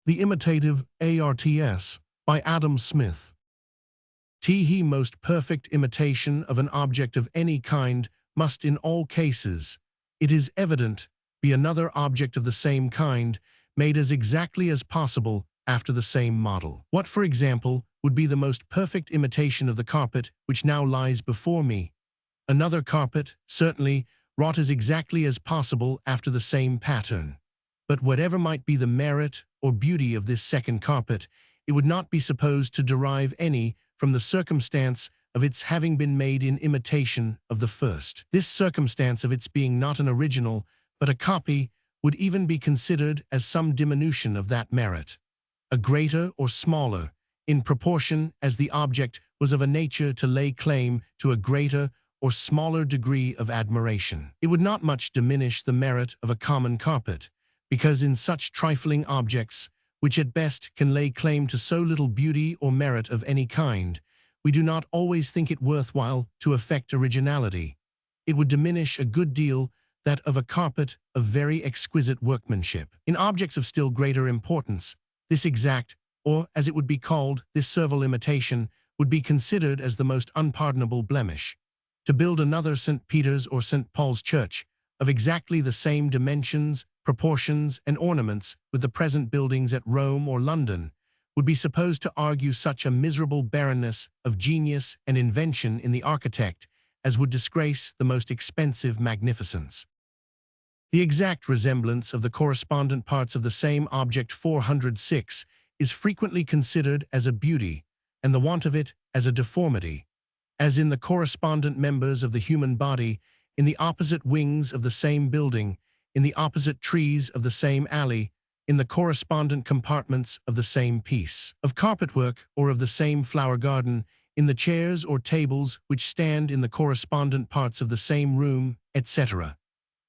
The Imitative Arts by Adam Smith. He most perfect imitation of an object of any kind must in all cases, it is evident, be another object of the same kind, made as exactly as possible after the same model. What, for example, would be the most perfect imitation of the carpet which now lies before me? Another carpet, certainly, wrought as exactly as possible after the same pattern. But whatever might be the merit or beauty of this second carpet, it would not be supposed to derive any from the circumstance of its having been made in imitation of the first. This circumstance of its being not an original, but a copy, would even be considered as some diminution of that merit, a greater or smaller, in proportion as the object was of a nature to lay claim to a greater or smaller degree of admiration. It would not much diminish the merit of a common carpet, because in such trifling objects, which at best can lay claim to so little beauty or merit of any kind, we do not always think it worthwhile to affect originality. It would diminish a good deal that of a carpet of very exquisite workmanship. In objects of still greater importance, this exact, or as it would be called, this servile imitation, would be considered as the most unpardonable blemish. To build another St. Peter's or St. Paul's church, of exactly the same dimensions, proportions, and ornaments with the present buildings at Rome or London, would be supposed to argue such a miserable barrenness of genius and invention in the architect as would disgrace the most expensive magnificence. The exact resemblance of the correspondent parts of the same object 406 is frequently considered as a beauty, and the want of it as a deformity, as in the correspondent members of the human body, in the opposite wings of the same building, in the opposite trees of the same alley, in the correspondent compartments of the same piece of carpetwork or of the same flower garden, in the chairs or tables which stand in the correspondent parts of the same room, etc.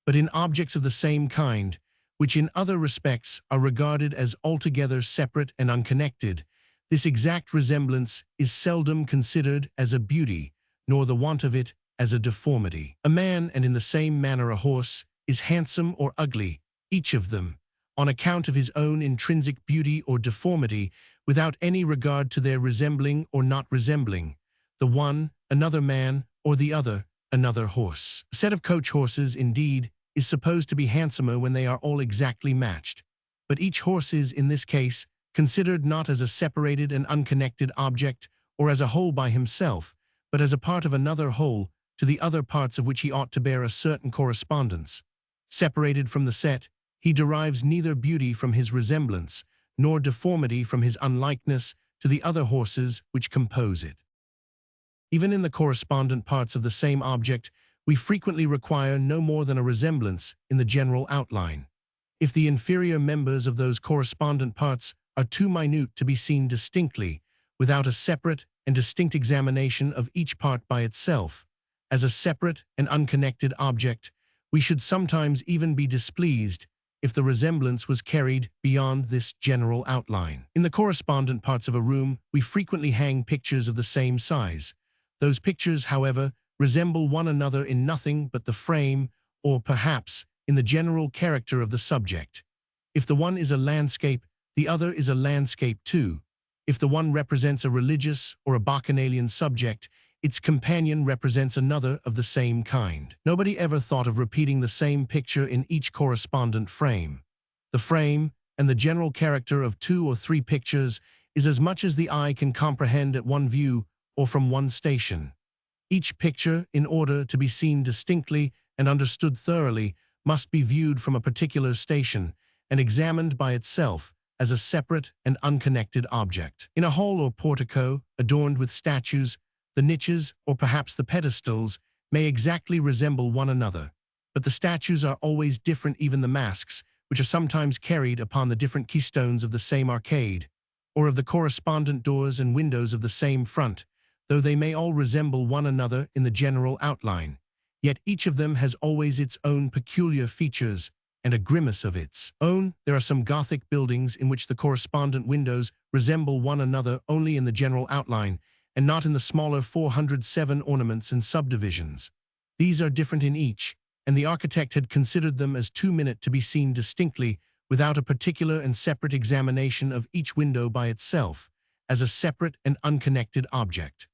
But in objects of the same kind, which in other respects are regarded as altogether separate and unconnected, this exact resemblance is seldom considered as a beauty, nor the want of it as a deformity. A man, and in the same manner a horse, is handsome or ugly, each of them, on account of his own intrinsic beauty or deformity, without any regard to their resembling or not resembling, the one another man, or the other another horse. A set of coach horses, indeed, is supposed to be handsomer when they are all exactly matched, but each horse is, in this case, considered not as a separated and unconnected object or as a whole by himself, but as a part of another whole, to the other parts of which he ought to bear a certain correspondence. Separated from the set, he derives neither beauty from his resemblance, nor deformity from his unlikeness to the other horses which compose it. Even in the correspondent parts of the same object, we frequently require no more than a resemblance in the general outline. If the inferior members of those correspondent parts are too minute to be seen distinctly, without a separate and distinct examination of each part by itself, as a separate and unconnected object, we should sometimes even be displeased if the resemblance was carried beyond this general outline. In the correspondent parts of a room, we frequently hang pictures of the same size. Those pictures, however, resemble one another in nothing but the frame, or perhaps in the general character of the subject. If the one is a landscape, the other is a landscape too. If the one represents a religious or a bacchanalian subject, its companion represents another of the same kind. Nobody ever thought of repeating the same picture in each correspondent frame. The frame and the general character of 2 or 3 pictures is as much as the eye can comprehend at one view or from one station. Each picture, in order to be seen distinctly and understood thoroughly, must be viewed from a particular station and examined by itself as a separate and unconnected object. In a hall or portico, adorned with statues, the niches, or perhaps the pedestals, may exactly resemble one another, but the statues are always different, even the masks, which are sometimes carried upon the different keystones of the same arcade, or of the correspondent doors and windows of the same front, though they may all resemble one another in the general outline, yet each of them has always its own peculiar features and a grimace of its own. There are some Gothic buildings in which the correspondent windows resemble one another only in the general outline, and not in the smaller 407 ornaments and subdivisions. These are different in each, and the architect had considered them as too minute to be seen distinctly without a particular and separate examination of each window by itself, as a separate and unconnected object.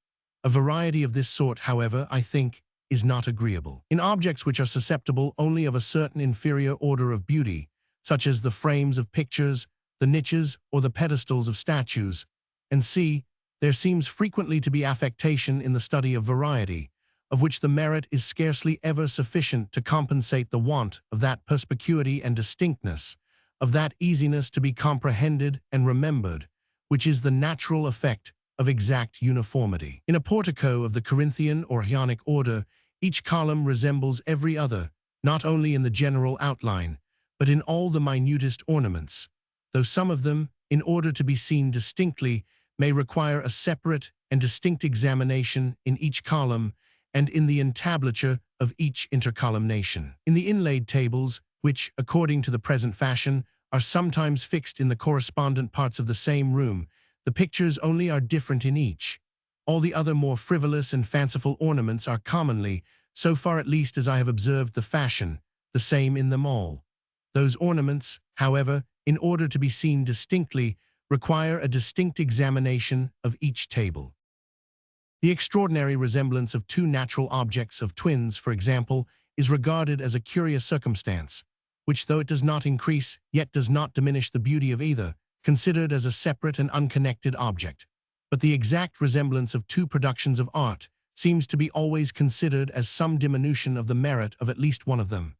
A variety of this sort, however, I think, is not agreeable. In objects which are susceptible only of a certain inferior order of beauty, such as the frames of pictures, the niches, or the pedestals of statues, and c. There seems frequently to be affectation in the study of variety, of which the merit is scarcely ever sufficient to compensate the want of that perspicuity and distinctness, of that easiness to be comprehended and remembered, which is the natural effect of exact uniformity. In a portico of the Corinthian or Ionic order, each column resembles every other, not only in the general outline, but in all the minutest ornaments, though some of them, in order to be seen distinctly, may require a separate and distinct examination in each column and in the entablature of each intercolumnation. In the inlaid tables, which, according to the present fashion, are sometimes fixed in the correspondent parts of the same room, the pictures only are different in each. All the other more frivolous and fanciful ornaments are commonly, so far at least as I have observed the fashion, the same in them all. Those ornaments, however, in order to be seen distinctly, require a distinct examination of each table. The extraordinary resemblance of two natural objects of twins, for example, is regarded as a curious circumstance, which, though it does not increase, yet does not diminish the beauty of either, considered as a separate and unconnected object. But the exact resemblance of two productions of art seems to be always considered as some diminution of the merit of at least one of them,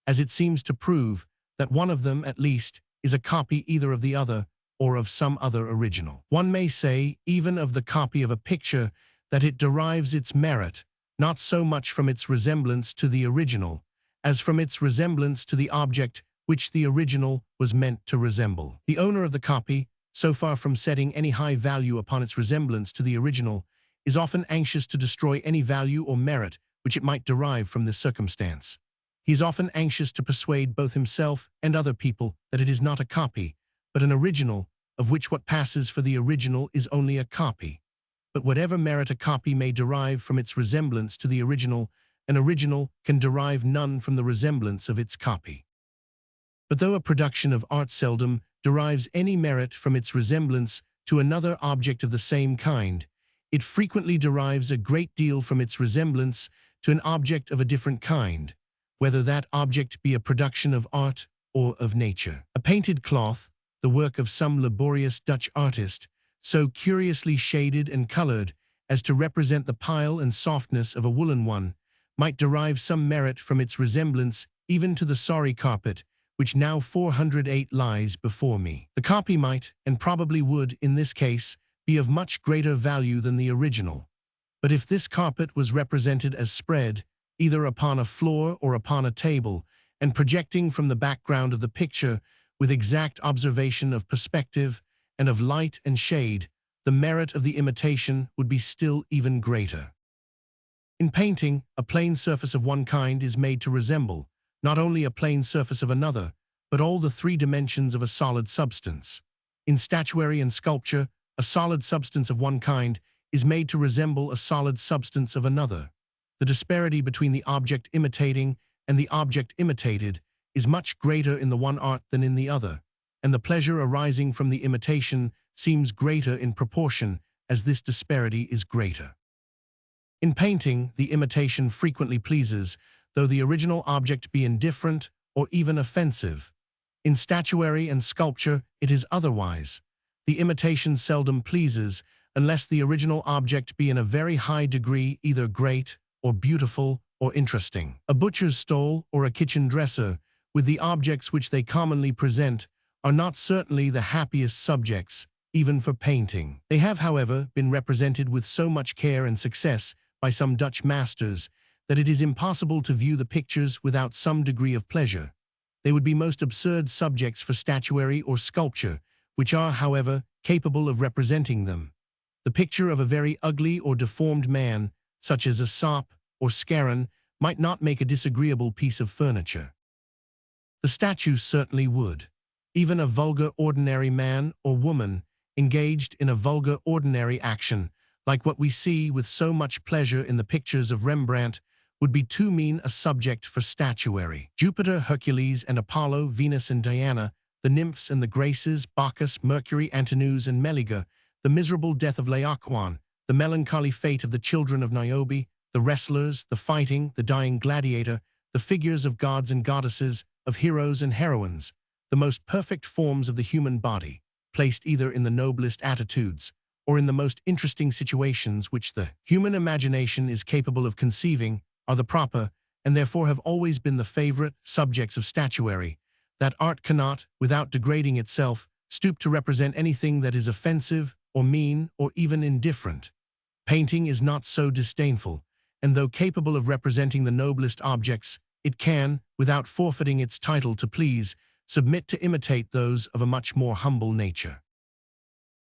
as it seems to prove that one of them, at least, is a copy either of the other or of some other original. One may say, even of the copy of a picture, that it derives its merit not so much from its resemblance to the original, as from its resemblance to the object which the original was meant to resemble. The owner of the copy, so far from setting any high value upon its resemblance to the original, is often anxious to destroy any value or merit which it might derive from this circumstance. He is often anxious to persuade both himself and other people that it is not a copy, but an original, of which what passes for the original is only a copy. But whatever merit a copy may derive from its resemblance to the original, an original can derive none from the resemblance of its copy. But though a production of art seldom derives any merit from its resemblance to another object of the same kind, it frequently derives a great deal from its resemblance to an object of a different kind, whether that object be a production of art or of nature. A painted cloth, the work of some laborious Dutch artist, so curiously shaded and colored as to represent the pile and softness of a woolen one, might derive some merit from its resemblance even to the sorry carpet, which now 408 lies before me. The copy might, and probably would, in this case, be of much greater value than the original. But if this carpet was represented as spread, either upon a floor or upon a table, and projecting from the background of the picture, with exact observation of perspective and of light and shade, the merit of the imitation would be still even greater. In painting, a plain surface of one kind is made to resemble, not only a plain surface of another, but all the three dimensions of a solid substance. In statuary and sculpture, a solid substance of one kind is made to resemble a solid substance of another. The disparity between the object imitating and the object imitated is much greater in the one art than in the other, and the pleasure arising from the imitation seems greater in proportion as this disparity is greater. In painting, the imitation frequently pleases, though the original object be indifferent or even offensive. In statuary and sculpture, it is otherwise. The imitation seldom pleases unless the original object be in a very high degree either great or beautiful or interesting. A butcher's stall or a kitchen dresser, with the objects which they commonly present, are not certainly the happiest subjects, even for painting. They have, however, been represented with so much care and success by some Dutch masters that it is impossible to view the pictures without some degree of pleasure. They would be most absurd subjects for statuary or sculpture, which are, however, capable of representing them. The picture of a very ugly or deformed man, such as a sop or scarron, might not make a disagreeable piece of furniture. The statue certainly would. Even a vulgar ordinary man or woman, engaged in a vulgar ordinary action, like what we see with so much pleasure in the pictures of Rembrandt, would be too mean a subject for statuary. Jupiter, Hercules, and Apollo, Venus and Diana, the nymphs and the graces, Bacchus, Mercury, Antinous, and Meliga, the miserable death of Laocoon, the melancholy fate of the children of Niobe, the wrestlers, the fighting, the dying gladiator, the figures of gods and goddesses, of heroes and heroines, the most perfect forms of the human body, placed either in the noblest attitudes or in the most interesting situations which the human imagination is capable of conceiving, are the proper, and therefore have always been the favorite, subjects of statuary. That art cannot, without degrading itself, stoop to represent anything that is offensive, or mean, or even indifferent. Painting is not so disdainful, and though capable of representing the noblest objects, it can, without forfeiting its title to please, submit to imitate those of a much more humble nature.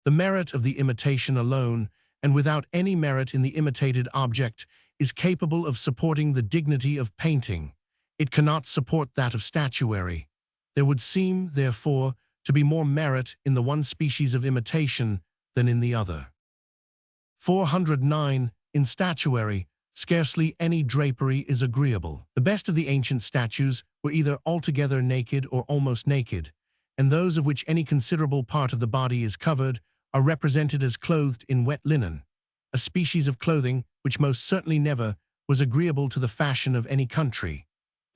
The merit of the imitation alone, and without any merit in the imitated object, is capable of supporting the dignity of painting. It cannot support that of statuary. There would seem, therefore, to be more merit in the one species of imitation than in the other. 409. In statuary, scarcely any drapery is agreeable. The best of the ancient statues were either altogether naked or almost naked, and those of which any considerable part of the body is covered are represented as clothed in wet linen, a species of clothing which most certainly never was agreeable to the fashion of any country.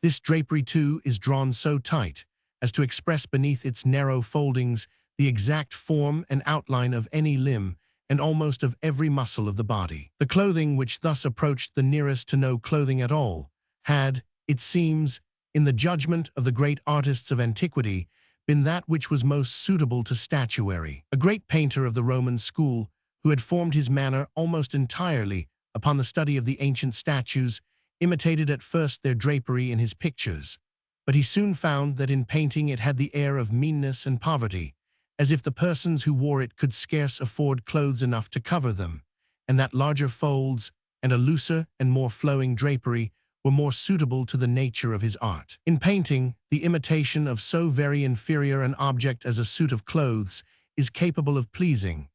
This drapery, too, is drawn so tight as to express beneath its narrow foldings the exact form and outline of any limb and almost of every muscle of the body. The clothing which thus approached the nearest to no clothing at all had, it seems, in the judgment of the great artists of antiquity, been that which was most suitable to statuary. A great painter of the Roman school, who had formed his manner almost entirely upon the study of the ancient statues, imitated at first their drapery in his pictures, but he soon found that in painting it had the air of meanness and poverty, as if the persons who wore it could scarce afford clothes enough to cover them, and that larger folds and a looser and more flowing drapery were more suitable to the nature of his art. In painting, the imitation of so very inferior an object as a suit of clothes is capable of pleasing,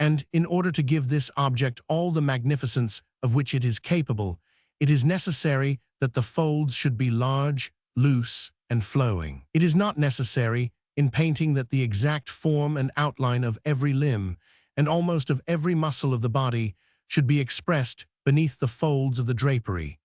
and in order to give this object all the magnificence of which it is capable, it is necessary that the folds should be large, loose, and flowing. It is not necessary in painting that the exact form and outline of every limb and almost of every muscle of the body should be expressed beneath the folds of the drapery.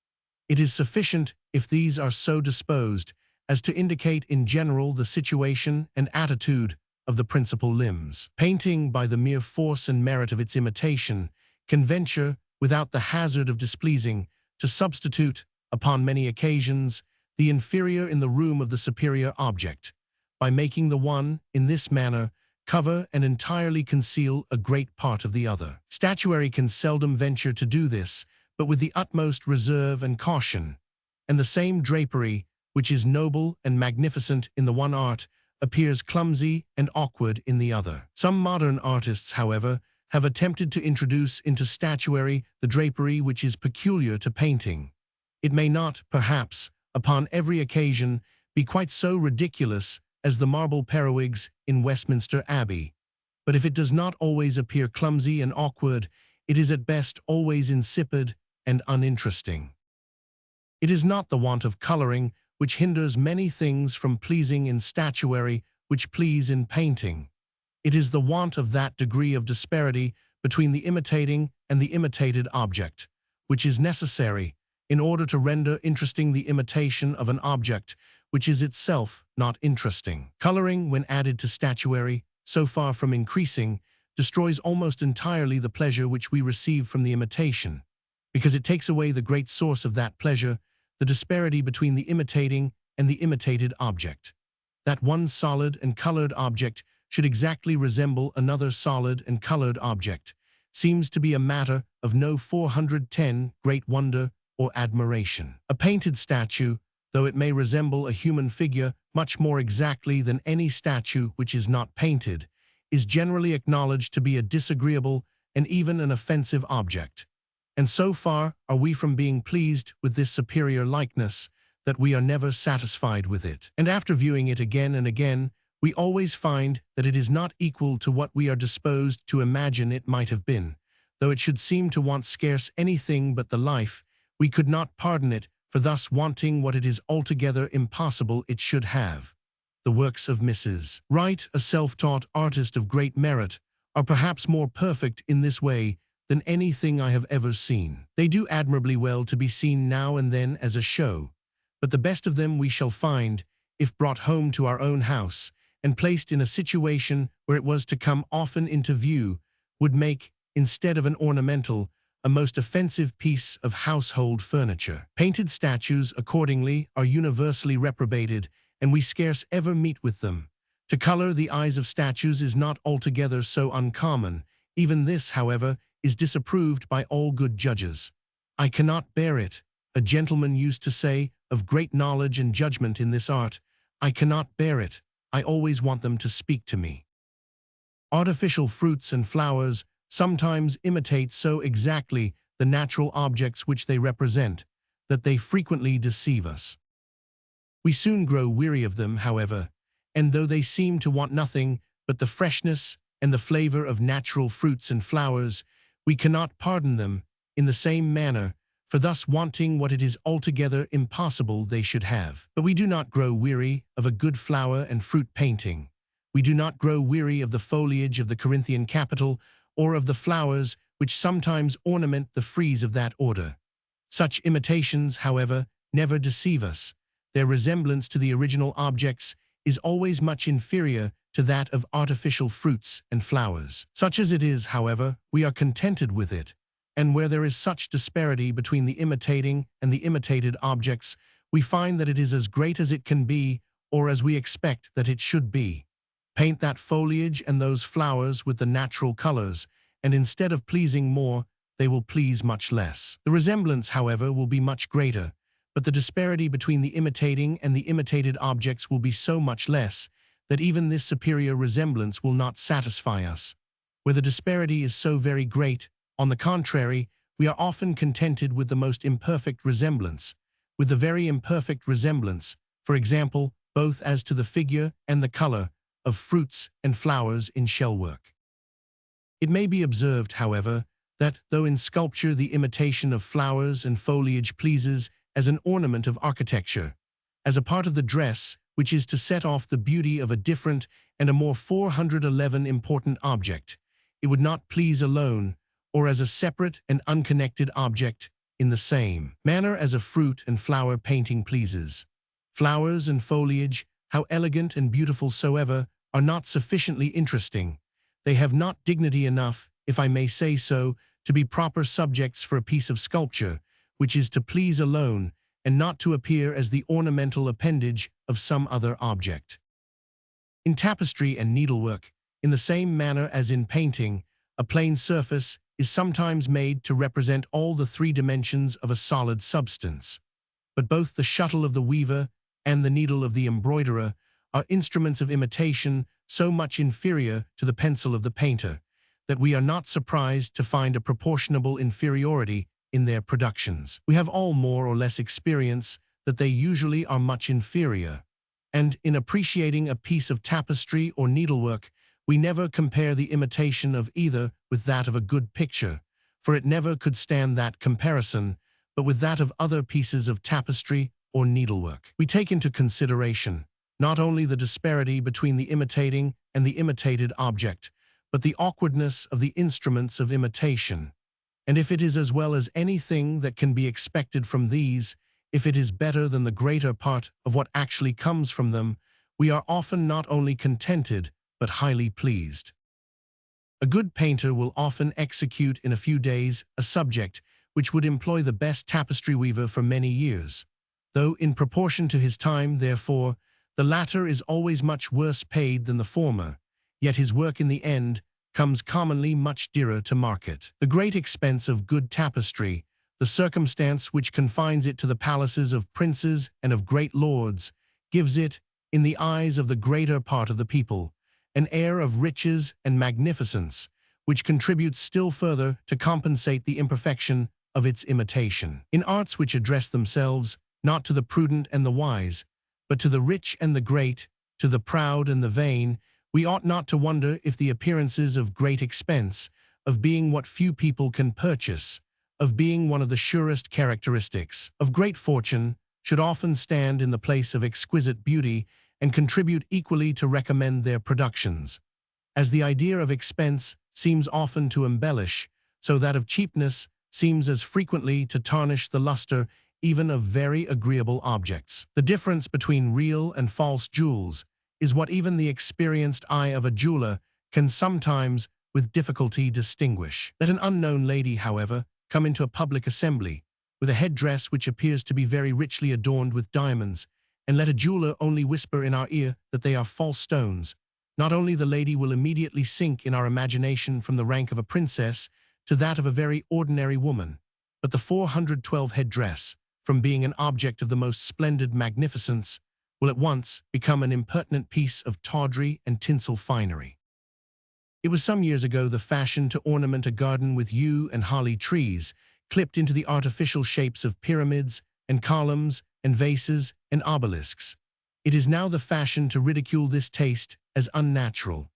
It is sufficient if these are so disposed as to indicate in general the situation and attitude of the principal limbs. Painting, by the mere force and merit of its imitation, can venture, without the hazard of displeasing, to substitute, upon many occasions, the inferior in the room of the superior object, by making the one, in this manner, cover and entirely conceal a great part of the other. Statuary can seldom venture to do this, but with the utmost reserve and caution, and the same drapery, which is noble and magnificent in the one art, appears clumsy and awkward in the other. Some modern artists, however, have attempted to introduce into statuary the drapery which is peculiar to painting. It may not, perhaps, upon every occasion, be quite so ridiculous as the marble periwigs in Westminster Abbey, but if it does not always appear clumsy and awkward, it is at best always insipid and uninteresting. It is not the want of coloring which hinders many things from pleasing in statuary which please in painting. It is the want of that degree of disparity between the imitating and the imitated object, which is necessary in order to render interesting the imitation of an object which is itself not interesting. Coloring, when added to statuary, so far from increasing, destroys almost entirely the pleasure which we receive from the imitation, because it takes away the great source of that pleasure, the disparity between the imitating and the imitated object. That one solid and colored object should exactly resemble another solid and colored object seems to be a matter of no 410 great wonder or admiration. A painted statue, though it may resemble a human figure much more exactly than any statue which is not painted, is generally acknowledged to be a disagreeable and even an offensive object. And so far are we from being pleased with this superior likeness that we are never satisfied with it. And after viewing it again and again, we always find that it is not equal to what we are disposed to imagine it might have been. Though it should seem to want scarce anything but the life, we could not pardon it for thus wanting what it is altogether impossible it should have. The works of Mrs. Wright, a self-taught artist of great merit, are perhaps more perfect in this way than anything I have ever seen. They do admirably well to be seen now and then as a show, but the best of them we shall find, if brought home to our own house, and placed in a situation where it was to come often into view, would make, instead of an ornamental, a most offensive piece of household furniture. Painted statues, accordingly, are universally reprobated, and we scarce ever meet with them. To color the eyes of statues is not altogether so uncommon. Even this, however, is disapproved by all good judges. I cannot bear it. A gentleman used to say, of great knowledge and judgment in this art, I cannot bear it. I always want them to speak to me. Artificial fruits and flowers sometimes imitate so exactly the natural objects which they represent, that they frequently deceive us. We soon grow weary of them, however, and though they seem to want nothing but the freshness and the flavor of natural fruits and flowers, we cannot pardon them in the same manner for thus wanting what it is altogether impossible they should have. But we do not grow weary of a good flower and fruit painting. We do not grow weary of the foliage of the Corinthian Capitol or of the flowers which sometimes ornament the frieze of that order. Such imitations, however, never deceive us. Their resemblance to the original objects is always much inferior to that of artificial fruits and flowers. Such as it is, however, we are contented with it, and where there is such disparity between the imitating and the imitated objects, we find that it is as great as it can be, or as we expect that it should be. Paint that foliage and those flowers with the natural colors, and instead of pleasing more, they will please much less. The resemblance, however, will be much greater, but the disparity between the imitating and the imitated objects will be so much less that even this superior resemblance will not satisfy us. Where the disparity is so very great, on the contrary, we are often contented with the most imperfect resemblance, with the very imperfect resemblance, for example, both as to the figure and the color of fruits and flowers in shellwork. It may be observed, however, that though in sculpture the imitation of flowers and foliage pleases as an ornament of architecture, as a part of the dress which is to set off the beauty of a different and a more 411 important object, it would not please alone, or as a separate and unconnected object, in the same manner as a fruit and flower painting pleases. Flowers and foliage, how elegant and beautiful soever, are not sufficiently interesting. They have not dignity enough, if I may say so, to be proper subjects for a piece of sculpture, which is to please alone, and not to appear as the ornamental appendage of some other object. In tapestry and needlework, in the same manner as in painting, a plain surface is sometimes made to represent all the three dimensions of a solid substance. But both the shuttle of the weaver and the needle of the embroiderer are instruments of imitation so much inferior to the pencil of the painter, that we are not surprised to find a proportionable inferiority in their productions. We have all more or less experience that they usually are much inferior, and in appreciating a piece of tapestry or needlework, we never compare the imitation of either with that of a good picture, for it never could stand that comparison, but with that of other pieces of tapestry or needlework. We take into consideration not only the disparity between the imitating and the imitated object, but the awkwardness of the instruments of imitation. And if it is as well as anything that can be expected from these, if it is better than the greater part of what actually comes from them, we are often not only contented, but highly pleased. A good painter will often execute in a few days a subject which would employ the best tapestry weaver for many years, though in proportion to his time, therefore, the latter is always much worse paid than the former, yet his work in the end comes commonly much dearer to market. The great expense of good tapestry, the circumstance which confines it to the palaces of princes and of great lords, gives it, in the eyes of the greater part of the people, an air of riches and magnificence, which contributes still further to compensate the imperfection of its imitation. In arts which address themselves not to the prudent and the wise, but to the rich and the great, to the proud and the vain, we ought not to wonder if the appearances of great expense, of being what few people can purchase, of being one of the surest characteristics of great fortune, should often stand in the place of exquisite beauty, and contribute equally to recommend their productions. As the idea of expense seems often to embellish, so that of cheapness seems as frequently to tarnish the luster even of very agreeable objects. The difference between real and false jewels is what even the experienced eye of a jeweler can sometimes with difficulty distinguish. Let an unknown lady, however, come into a public assembly with a headdress which appears to be very richly adorned with diamonds, and let a jeweler only whisper in our ear that they are false stones. Not only the lady will immediately sink in our imagination from the rank of a princess to that of a very ordinary woman, but the 412 headdress, from being an object of the most splendid magnificence, will at once become an impertinent piece of tawdry and tinsel finery. It was some years ago the fashion to ornament a garden with yew and holly trees, clipped into the artificial shapes of pyramids and columns and vases and obelisks. It is now the fashion to ridicule this taste as unnatural.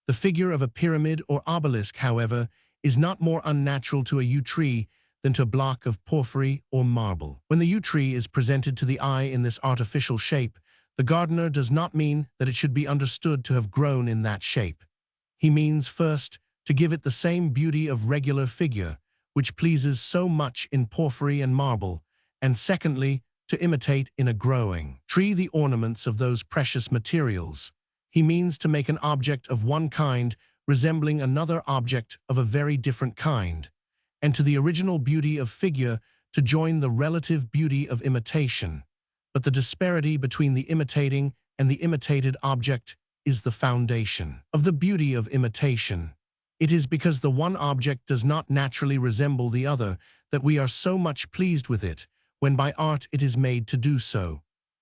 The figure of a pyramid or obelisk, however, is not more unnatural to a yew tree than to a block of porphyry or marble. When the yew tree is presented to the eye in this artificial shape, the gardener does not mean that it should be understood to have grown in that shape. He means, first, to give it the same beauty of regular figure, which pleases so much in porphyry and marble, and secondly, to imitate in a growing tree the ornaments of those precious materials. He means to make an object of one kind resembling another object of a very different kind, and to the original beauty of figure to join the relative beauty of imitation. But the disparity between the imitating and the imitated object is the foundation of the beauty of imitation. It is because the one object does not naturally resemble the other that we are so much pleased with it, when by art it is made to do so.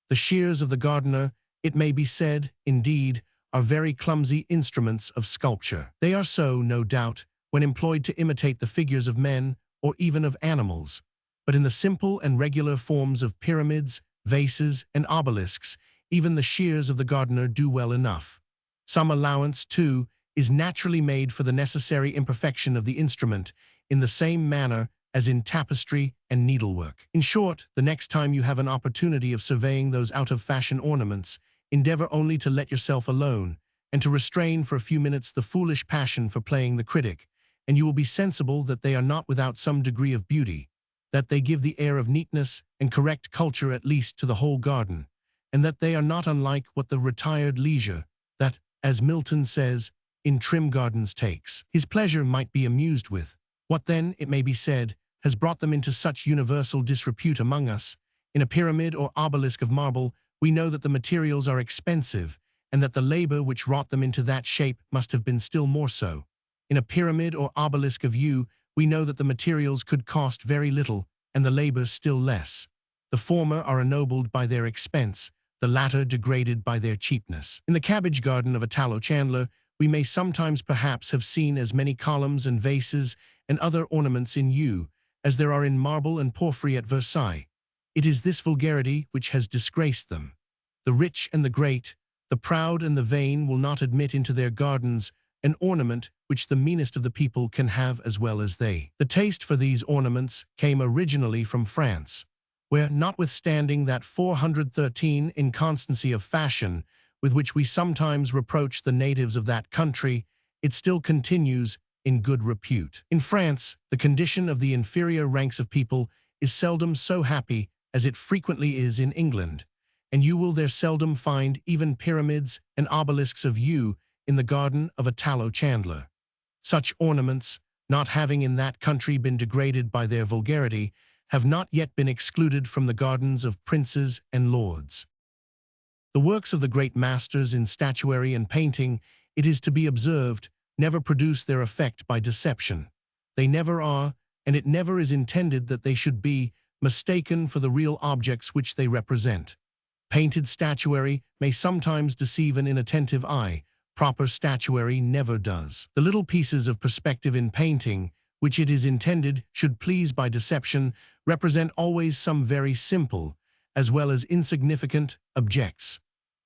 The shears of the gardener, it may be said, indeed, are very clumsy instruments of sculpture. They are so, no doubt, when employed to imitate the figures of men or even of animals, but in the simple and regular forms of pyramids, vases, and obelisks, even the shears of the gardener do well enough. Some allowance, too, is naturally made for the necessary imperfection of the instrument, in the same manner as in tapestry and needlework. In short, the next time you have an opportunity of surveying those out-of-fashion ornaments, endeavor only to let yourself alone, and to restrain for a few minutes the foolish passion for playing the critic, and you will be sensible that they are not without some degree of beauty, that they give the air of neatness and correct culture at least to the whole garden, and that they are not unlike what the retired leisure, that, as Milton says, in trim gardens takes his pleasure might be amused with. What then, it may be said, has brought them into such universal disrepute among us? In a pyramid or obelisk of marble, we know that the materials are expensive, and that the labor which wrought them into that shape must have been still more so. In a pyramid or obelisk of yew, we know that the materials could cost very little, and the labor still less. The former are ennobled by their expense, the latter degraded by their cheapness. In the cabbage garden of a tallow chandler, we may sometimes perhaps have seen as many columns and vases and other ornaments in yew as there are in marble and porphyry at Versailles. It is this vulgarity which has disgraced them. The rich and the great, the proud and the vain will not admit into their gardens an ornament which the meanest of the people can have as well as they. The taste for these ornaments came originally from France, where, notwithstanding that 413 inconstancy of fashion with which we sometimes reproach the natives of that country, it still continues in good repute. In France, the condition of the inferior ranks of people is seldom so happy as it frequently is in England, and you will there seldom find even pyramids and obelisks of yew in the garden of a tallow chandler. Such ornaments, not having in that country been degraded by their vulgarity, have not yet been excluded from the gardens of princes and lords. The works of the great masters in statuary and painting, it is to be observed, never produce their effect by deception. They never are, and it never is intended that they should be, mistaken for the real objects which they represent. Painted statuary may sometimes deceive an inattentive eye. Proper statuary never does. The little pieces of perspective in painting, which it is intended should please by deception, represent always some very simple, as well as insignificant, objects.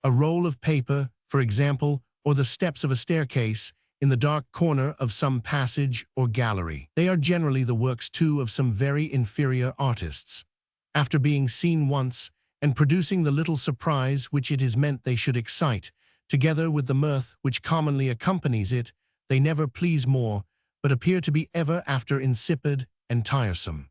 A roll of paper, for example, or the steps of a staircase, in the dark corner of some passage or gallery. They are generally the works, too, of some very inferior artists. After being seen once, and producing the little surprise which it is meant they should excite, together with the mirth which commonly accompanies it, they never please more, but appear to be ever after insipid and tiresome.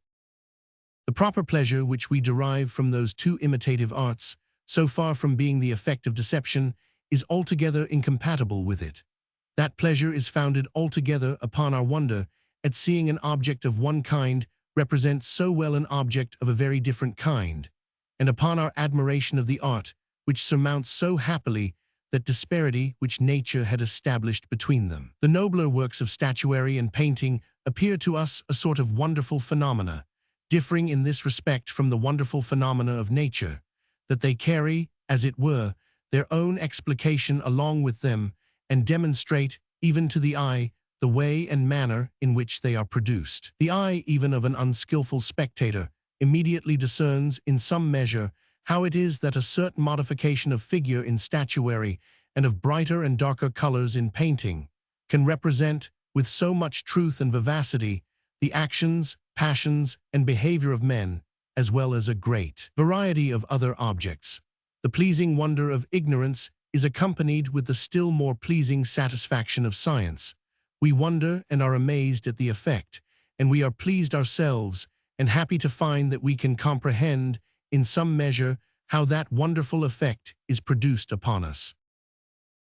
The proper pleasure which we derive from those two imitative arts, so far from being the effect of deception, is altogether incompatible with it. That pleasure is founded altogether upon our wonder at seeing an object of one kind represent so well an object of a very different kind, and upon our admiration of the art which surmounts so happily that disparity which nature had established between them. The nobler works of statuary and painting appear to us a sort of wonderful phenomena, differing in this respect from the wonderful phenomena of nature, that they carry, as it were, their own explication along with them, and demonstrate, even to the eye, the way and manner in which they are produced. The eye, even of an unskillful spectator, immediately discerns, in some measure, how it is that a certain modification of figure in statuary and of brighter and darker colors in painting can represent, with so much truth and vivacity, the actions, passions, and behavior of men, as well as a great variety of other objects. The pleasing wonder of ignorance is accompanied with the still more pleasing satisfaction of science. We wonder and are amazed at the effect, and we are pleased ourselves and happy to find that we can comprehend, in some measure, how that wonderful effect is produced upon us.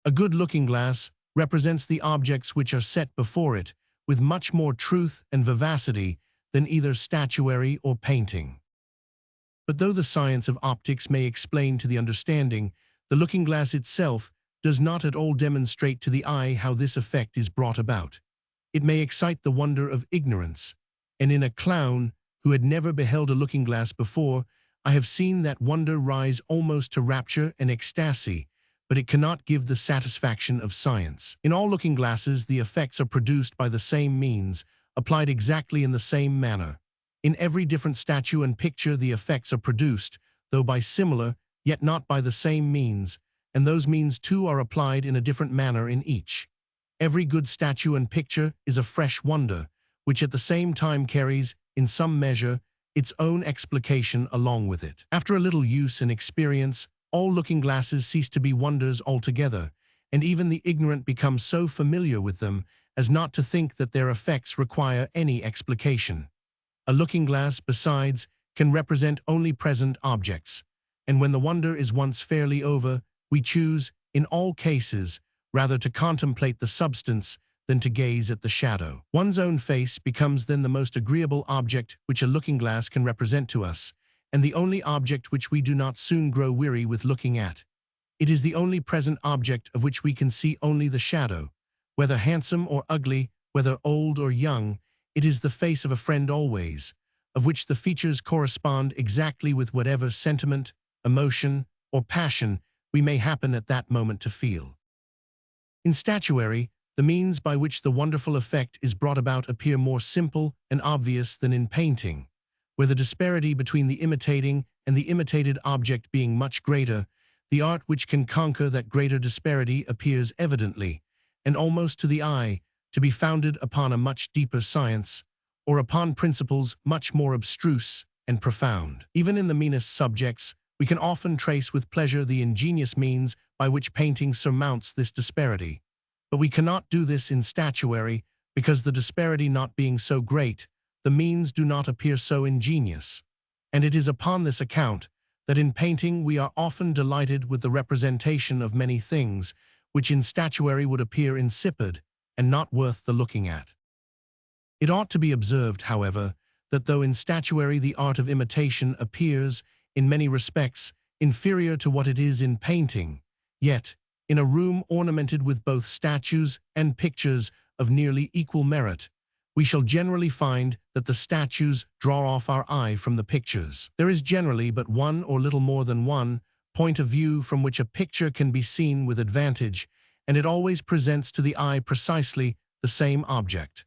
A good looking-glass represents the objects which are set before it with much more truth and vivacity than either statuary or painting. But though the science of optics may explain to the understanding, the looking-glass itself does not at all demonstrate to the eye how this effect is brought about. It may excite the wonder of ignorance, and in a clown who had never beheld a looking-glass before, I have seen that wonder rise almost to rapture and ecstasy, but it cannot give the satisfaction of science. In all looking-glasses, the effects are produced by the same means, applied exactly in the same manner. In every different statue and picture the effects are produced, though by similar, yet not by the same means, and those means too are applied in a different manner in each. Every good statue and picture is a fresh wonder, which at the same time carries, in some measure, its own explication along with it. After a little use and experience, all looking-glasses cease to be wonders altogether, and even the ignorant become so familiar with them as not to think that their effects require any explication. A looking-glass, besides, can represent only present objects, and when the wonder is once fairly over, we choose, in all cases, rather to contemplate the substance than to gaze at the shadow. One's own face becomes then the most agreeable object which a looking-glass can represent to us, and the only object which we do not soon grow weary with looking at. It is the only present object of which we can see only the shadow. Whether handsome or ugly, whether old or young, it is the face of a friend always, of which the features correspond exactly with whatever sentiment, emotion, or passion we may happen at that moment to feel. In statuary, the means by which the wonderful effect is brought about appear more simple and obvious than in painting, where the disparity between the imitating and the imitated object being much greater, the art which can conquer that greater disparity appears evidently, and almost to the eye, to be founded upon a much deeper science, or upon principles much more abstruse and profound. Even in the meanest subjects, we can often trace with pleasure the ingenious means by which painting surmounts this disparity. But we cannot do this in statuary, because the disparity not being so great, the means do not appear so ingenious. And it is upon this account that in painting we are often delighted with the representation of many things, which in statuary would appear insipid and not worth the looking at. It ought to be observed, however, that though in statuary the art of imitation appears, in many respects, inferior to what it is in painting, yet, in a room ornamented with both statues and pictures of nearly equal merit, we shall generally find that the statues draw off our eye from the pictures. There is generally but one or little more than one point of view from which a picture can be seen with advantage, and it always presents to the eye precisely the same object.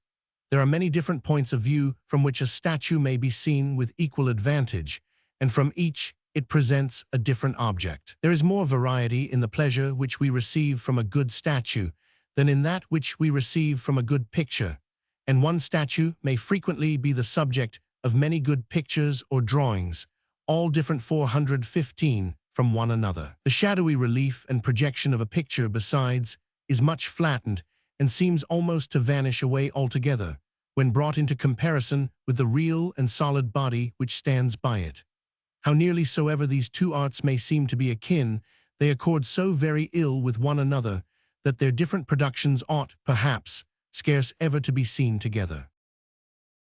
There are many different points of view from which a statue may be seen with equal advantage, and from each it presents a different object. There is more variety in the pleasure which we receive from a good statue than in that which we receive from a good picture, and one statue may frequently be the subject of many good pictures or drawings, all different 415 from one another. The shadowy relief and projection of a picture, besides, is much flattened and seems almost to vanish away altogether when brought into comparison with the real and solid body which stands by it. How nearly soever these two arts may seem to be akin, they accord so very ill with one another that their different productions ought, perhaps, scarce ever to be seen together.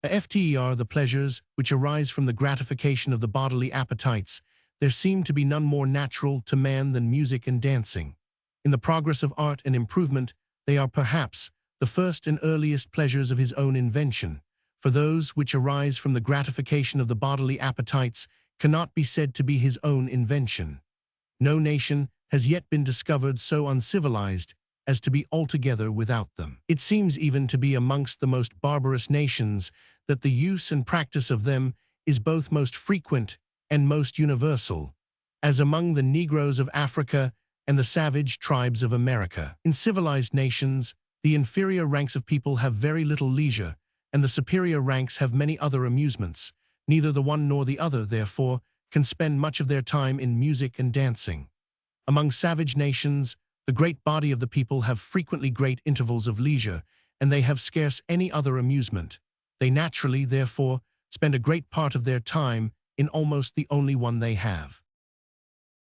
The pleasures which arise from the gratification of the bodily appetites, there seem to be none more natural to man than music and dancing. In the progress of art and improvement, they are perhaps the first and earliest pleasures of his own invention, for those which arise from the gratification of the bodily appetites cannot be said to be his own invention. No nation has yet been discovered so uncivilized as to be altogether without them. It seems even to be amongst the most barbarous nations that the use and practice of them is both most frequent and most universal, as among the Negroes of Africa and the savage tribes of America. In civilized nations, the inferior ranks of people have very little leisure, and the superior ranks have many other amusements. Neither the one nor the other, therefore, can spend much of their time in music and dancing. Among savage nations, the great body of the people have frequently great intervals of leisure, and they have scarce any other amusement. They naturally, therefore, spend a great part of their time in almost the only one they have.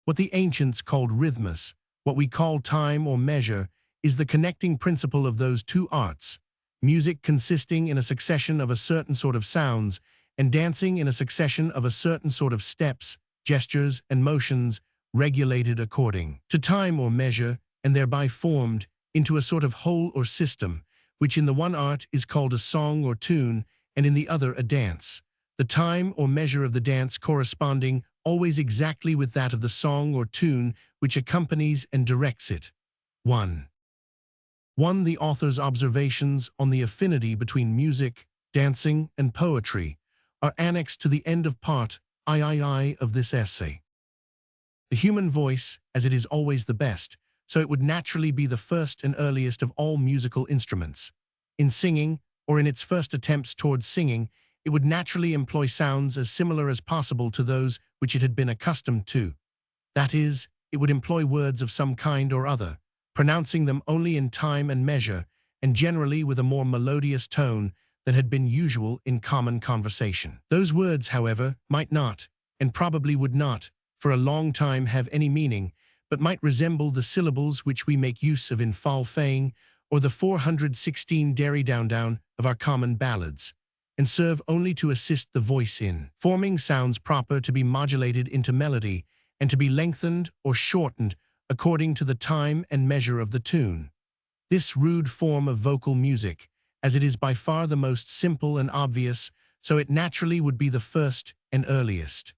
What the ancients called rhythmus, what we call time or measure, is the connecting principle of those two arts, music consisting in a succession of a certain sort of sounds, and dancing in a succession of a certain sort of steps, gestures, and motions, regulated according to time or measure, and thereby formed into a sort of whole or system, which in the one art is called a song or tune, and in the other a dance, the time or measure of the dance corresponding always exactly with that of the song or tune which accompanies and directs it. 1. The author's observations on the affinity between music, dancing, and poetry are annexed to the end of part III of this essay. The human voice, as it is always the best, so it would naturally be the first and earliest of all musical instruments. In singing, or in its first attempts towards singing, it would naturally employ sounds as similar as possible to those which it had been accustomed to. That is, it would employ words of some kind or other, pronouncing them only in time and measure, and generally with a more melodious tone than had been usual in common conversation. Those words, however, might not, and probably would not, for a long time have any meaning, but might resemble the syllables which we make use of in fal fang, or the 416 derry down down of our common ballads, and serve only to assist the voice in forming sounds proper to be modulated into melody, and to be lengthened or shortened according to the time and measure of the tune. This rude form of vocal music, as it is by far the most simple and obvious, so it naturally would be the first and earliest.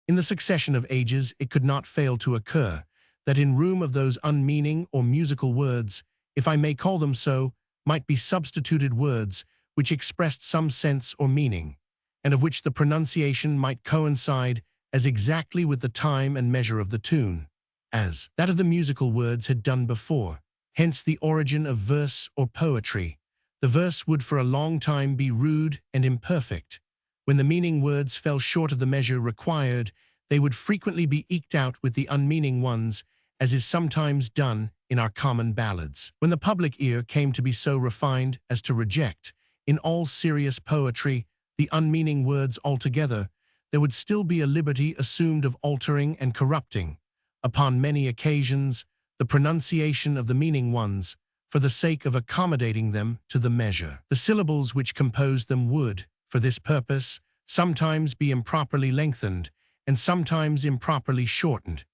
In the succession of ages, it could not fail to occur that in room of those unmeaning or musical words, if I may call them so, might be substituted words which expressed some sense or meaning, and of which the pronunciation might coincide as exactly with the time and measure of the tune, as that of the musical words had done before. Hence the origin of verse or poetry. The verse would for a long time be rude and imperfect. When the meaning words fell short of the measure required, they would frequently be eked out with the unmeaning ones, as is sometimes done in our common ballads. When the public ear came to be so refined as to reject, in all serious poetry, the unmeaning words altogether, there would still be a liberty assumed of altering and corrupting, upon many occasions, the pronunciation of the meaning ones, for the sake of accommodating them to the measure. The syllables which composed them would, for this purpose, sometimes be improperly lengthened, and sometimes improperly shortened,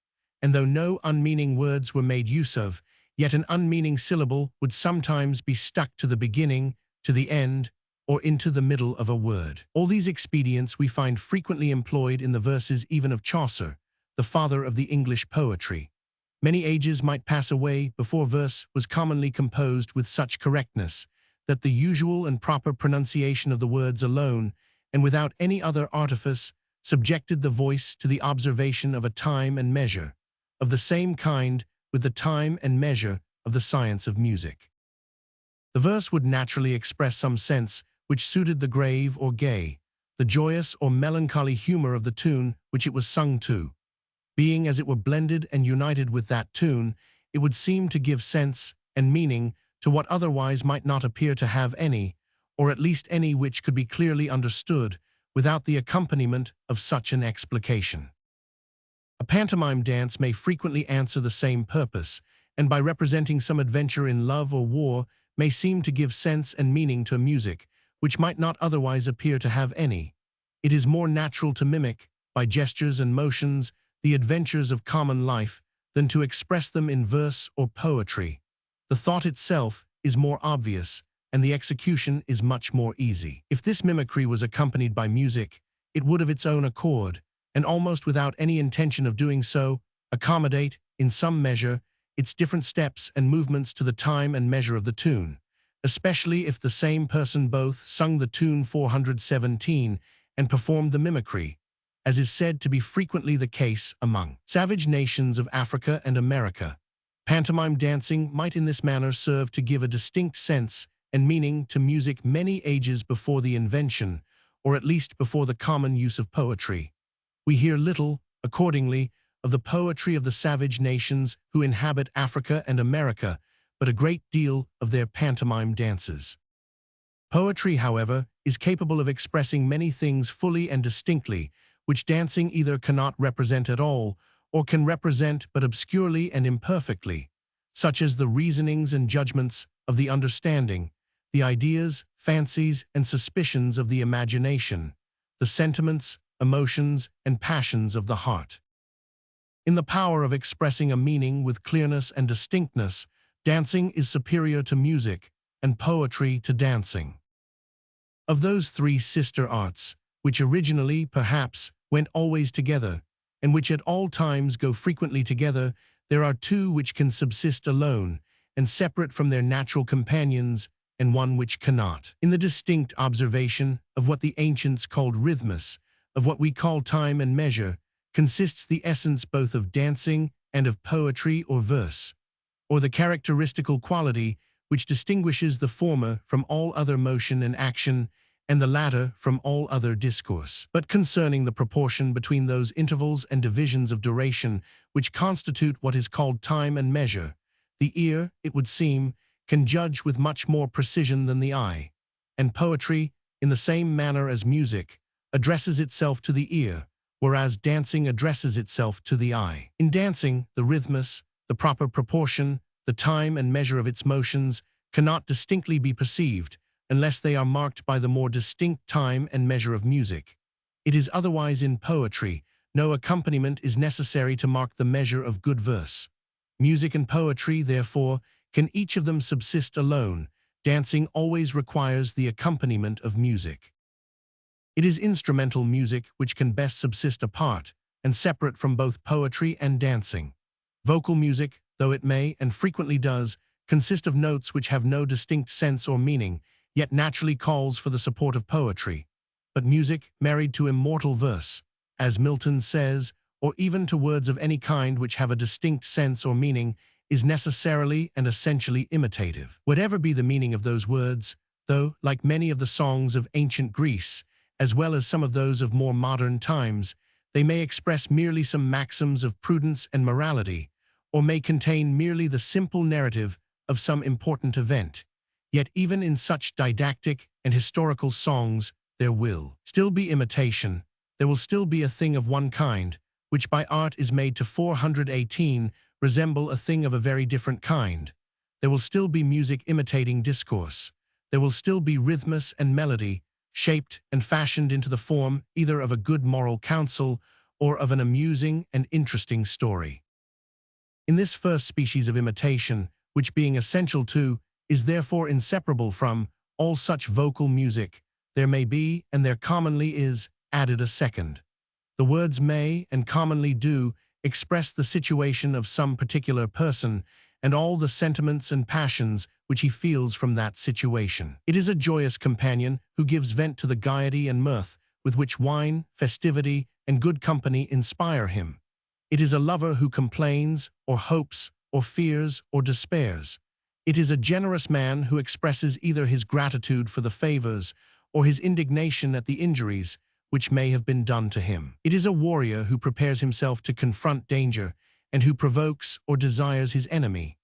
and though no unmeaning words were made use of, yet an unmeaning syllable would sometimes be stuck to the beginning, to the end, or into the middle of a word. All these expedients we find frequently employed in the verses even of Chaucer, the father of the English poetry. Many ages might pass away before verse was commonly composed with such correctness that the usual and proper pronunciation of the words alone, and without any other artifice, subjected the voice to the observation of a time and measure, of the same kind with the time and measure of the science of music. The verse would naturally express some sense which suited the grave or gay, the joyous or melancholy humor of the tune which it was sung to. Being as it were blended and united with that tune, it would seem to give sense and meaning to what otherwise might not appear to have any, or at least any which could be clearly understood without the accompaniment of such an explication. A pantomime dance may frequently answer the same purpose, and by representing some adventure in love or war, may seem to give sense and meaning to music, which might not otherwise appear to have any. It is more natural to mimic, by gestures and motions, the adventures of common life, than to express them in verse or poetry. The thought itself is more obvious, and the execution is much more easy. If this mimicry was accompanied by music, it would of its own accord, and almost without any intention of doing so, accommodate, in some measure, its different steps and movements to the time and measure of the tune, especially if the same person both sung the tune 417 and performed the mimicry, as is said to be frequently the case among savage nations of Africa and America. Pantomime dancing might in this manner serve to give a distinct sense and meaning to music many ages before the invention, or at least before the common use of poetry. We hear little, accordingly, of the poetry of the savage nations who inhabit Africa and America, but a great deal of their pantomime dances. Poetry, however, is capable of expressing many things fully and distinctly, which dancing either cannot represent at all, or can represent but obscurely and imperfectly, such as the reasonings and judgments of the understanding, the ideas, fancies, and suspicions of the imagination, the sentiments, emotions, and passions of the heart. In the power of expressing a meaning with clearness and distinctness, dancing is superior to music, and poetry to dancing. Of those three sister arts, which originally, perhaps, went always together, and which at all times go frequently together, there are two which can subsist alone, and separate from their natural companions, and one which cannot. In the distinct observation of what the ancients called rhythmus, of what we call time and measure, consists the essence both of dancing and of poetry or verse, or the characteristical quality which distinguishes the former from all other motion and action, and the latter from all other discourse. But concerning the proportion between those intervals and divisions of duration which constitute what is called time and measure, the ear, it would seem, can judge with much more precision than the eye, and poetry, in the same manner as music, addresses itself to the ear, whereas dancing addresses itself to the eye. In dancing, the rhythmus, the proper proportion, the time and measure of its motions cannot distinctly be perceived unless they are marked by the more distinct time and measure of music. It is otherwise in poetry. No accompaniment is necessary to mark the measure of good verse. Music and poetry, therefore, can each of them subsist alone. Dancing always requires the accompaniment of music. It is instrumental music which can best subsist apart and separate from both poetry and dancing. Vocal music, though it may, and frequently does, consist of notes which have no distinct sense or meaning, yet naturally calls for the support of poetry. But music, married to immortal verse, as Milton says, or even to words of any kind which have a distinct sense or meaning, is necessarily and essentially imitative. Whatever be the meaning of those words, though, like many of the songs of ancient Greece, as well as some of those of more modern times, they may express merely some maxims of prudence and morality, or may contain merely the simple narrative of some important event. Yet even in such didactic and historical songs, there will still be imitation. There will still be a thing of one kind, which by art is made to 418 resemble a thing of a very different kind. There will still be music imitating discourse. There will still be rhythmus and melody, shaped and fashioned into the form either of a good moral counsel or of an amusing and interesting story. In this first species of imitation, which being essential to, is therefore inseparable from, all such vocal music, there may be, and there commonly is, added a second. The words may, and commonly do, express the situation of some particular person, and all the sentiments and passions which he feels from that situation. It is a joyous companion who gives vent to the gaiety and mirth with which wine, festivity, and good company inspire him. It is a lover who complains, or hopes, or fears, or despairs. It is a generous man who expresses either his gratitude for the favors or his indignation at the injuries which may have been done to him. It is a warrior who prepares himself to confront danger and who provokes or desires his enemy.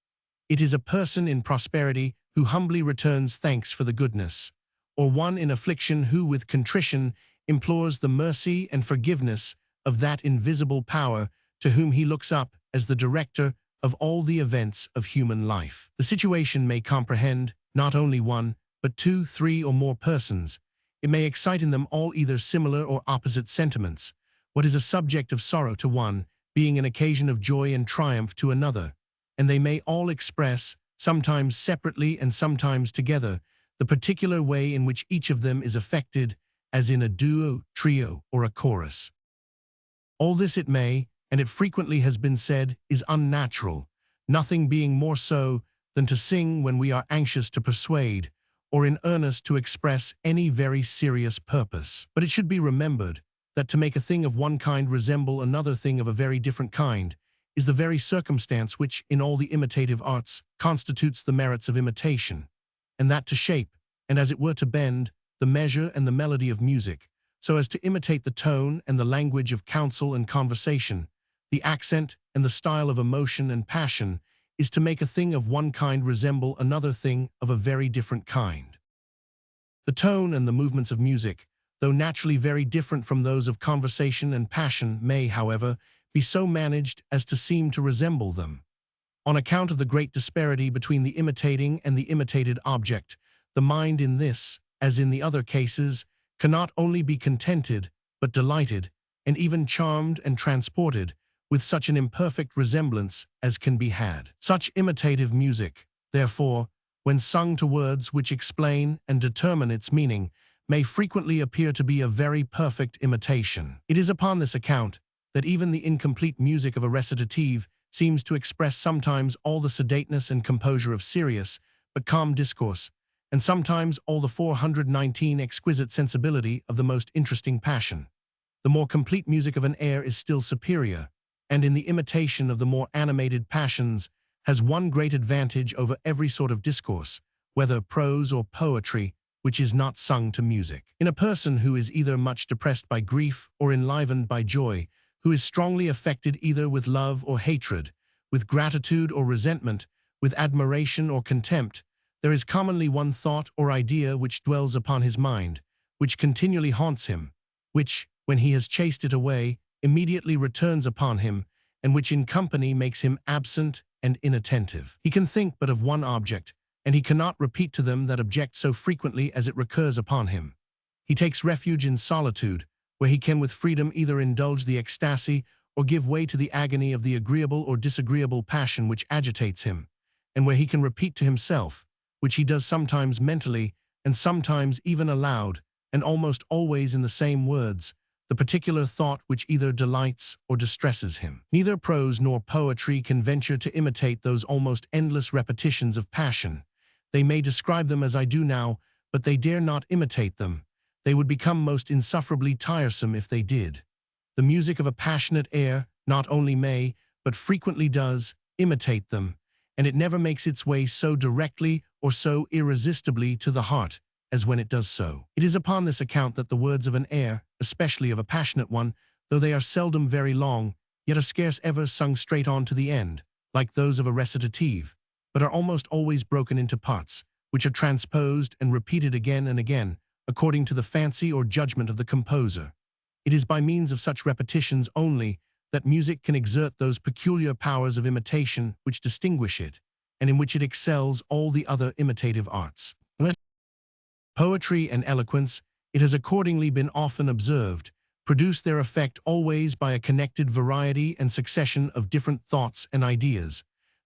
It is a person in prosperity who humbly returns thanks for the goodness, or one in affliction who with contrition implores the mercy and forgiveness of that invisible power to whom he looks up as the director of all the events of human life. The situation may comprehend not only one, but two, three, or more persons. It may excite in them all either similar or opposite sentiments. What is a subject of sorrow to one, being an occasion of joy and triumph to another, and they may all express, sometimes separately and sometimes together, the particular way in which each of them is affected, as in a duo, trio, or a chorus. All this it may, and it frequently has been said, is unnatural, nothing being more so than to sing when we are anxious to persuade, or in earnest to express any very serious purpose. But it should be remembered that to make a thing of one kind resemble another thing of a very different kind is the very circumstance which, in all the imitative arts, constitutes the merits of imitation, and that to shape, and as it were to bend, the measure and the melody of music, so as to imitate the tone and the language of counsel and conversation, the accent and the style of emotion and passion, is to make a thing of one kind resemble another thing of a very different kind. The tone and the movements of music, though naturally very different from those of conversation and passion, may, however, be so managed as to seem to resemble them. On account of the great disparity between the imitating and the imitated object, the mind in this, as in the other cases, cannot only be contented, but delighted, and even charmed and transported, with such an imperfect resemblance as can be had. Such imitative music, therefore, when sung to words which explain and determine its meaning, may frequently appear to be a very perfect imitation. It is upon this account that even the incomplete music of a recitative seems to express sometimes all the sedateness and composure of serious but calm discourse, and sometimes all the 419 exquisite sensibility of the most interesting passion. The more complete music of an air is still superior, and in the imitation of the more animated passions has one great advantage over every sort of discourse, whether prose or poetry, which is not sung to music. In a person who is either much depressed by grief or enlivened by joy, who is strongly affected either with love or hatred, with gratitude or resentment, with admiration or contempt, there is commonly one thought or idea which dwells upon his mind, which continually haunts him, which, when he has chased it away, immediately returns upon him, and which in company makes him absent and inattentive. He can think but of one object, and he cannot repeat to them that object so frequently as it recurs upon him. He takes refuge in solitude, where he can with freedom either indulge the ecstasy or give way to the agony of the agreeable or disagreeable passion which agitates him, and where he can repeat to himself, which he does sometimes mentally and sometimes even aloud, and almost always in the same words, the particular thought which either delights or distresses him. Neither prose nor poetry can venture to imitate those almost endless repetitions of passion. They may describe them as I do now, but they dare not imitate them. They would become most insufferably tiresome if they did. The music of a passionate air not only may, but frequently does, imitate them, and it never makes its way so directly or so irresistibly to the heart as when it does so. It is upon this account that the words of an air, especially of a passionate one, though they are seldom very long, yet are scarce ever sung straight on to the end, like those of a recitative, but are almost always broken into parts, which are transposed and repeated again and again, according to the fancy or judgment of the composer. It is by means of such repetitions only that music can exert those peculiar powers of imitation which distinguish it, and in which it excels all the other imitative arts. Poetry and eloquence, it has accordingly been often observed, produce their effect always by a connected variety and succession of different thoughts and ideas,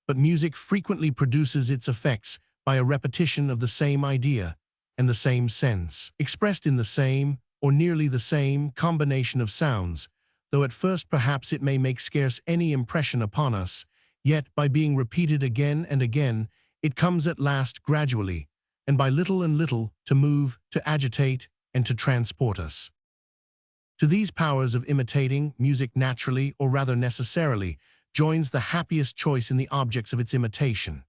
but music frequently produces its effects by a repetition of the same idea and the same sense, expressed in the same, or nearly the same, combination of sounds, though at first perhaps it may make scarce any impression upon us, yet by being repeated again and again, it comes at last gradually, and by little and little, to move, to agitate, and to transport us. To these powers of imitating, music naturally, or rather necessarily, joins the happiest choice in the objects of its imitation.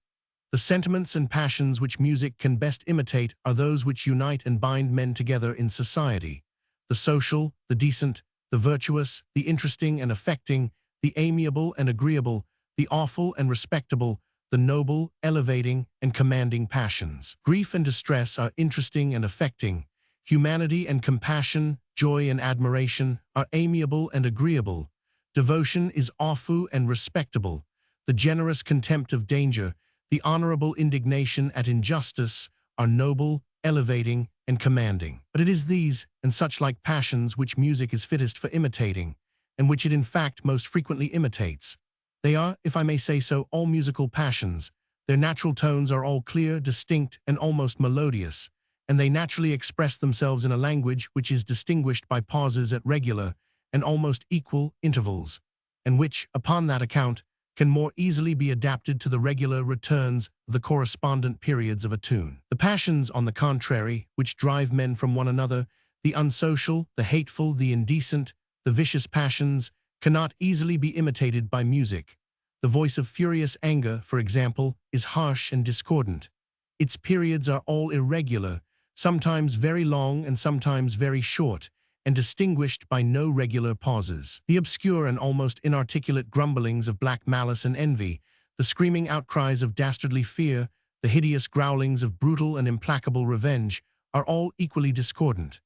The sentiments and passions which music can best imitate are those which unite and bind men together in society. the social, the decent, the virtuous, the interesting and affecting, the amiable and agreeable, the awful and respectable, the noble, elevating, and commanding passions. Grief and distress are interesting and affecting. Humanity and compassion, joy and admiration are amiable and agreeable. Devotion is awful and respectable. The generous contempt of danger, the honorable indignation at injustice are noble, elevating, and commanding. But it is these and such like passions which music is fittest for imitating, and which it in fact most frequently imitates. They are, if I may say so, all musical passions. Their natural tones are all clear, distinct, and almost melodious, and they naturally express themselves in a language which is distinguished by pauses at regular and almost equal intervals, and which, upon that account, can more easily be adapted to the regular returns of the correspondent periods of a tune. The passions, on the contrary, which drive men from one another, the unsocial, the hateful, the indecent, the vicious passions, cannot easily be imitated by music. The voice of furious anger, for example, is harsh and discordant. Its periods are all irregular, sometimes very long and sometimes very short, and distinguished by no regular pauses. The obscure and almost inarticulate grumblings of black malice and envy, the screaming outcries of dastardly fear, the hideous growlings of brutal and implacable revenge, are all equally discordant.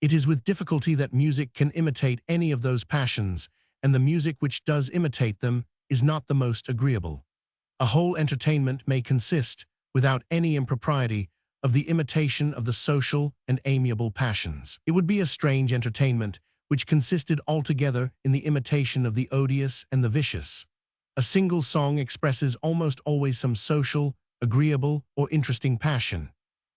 It is with difficulty that music can imitate any of those passions, and the music which does imitate them is not the most agreeable. A whole entertainment may consist, without any impropriety, of the imitation of the social and amiable passions. It would be a strange entertainment which consisted altogether in the imitation of the odious and the vicious. A single song expresses almost always some social, agreeable, or interesting passion.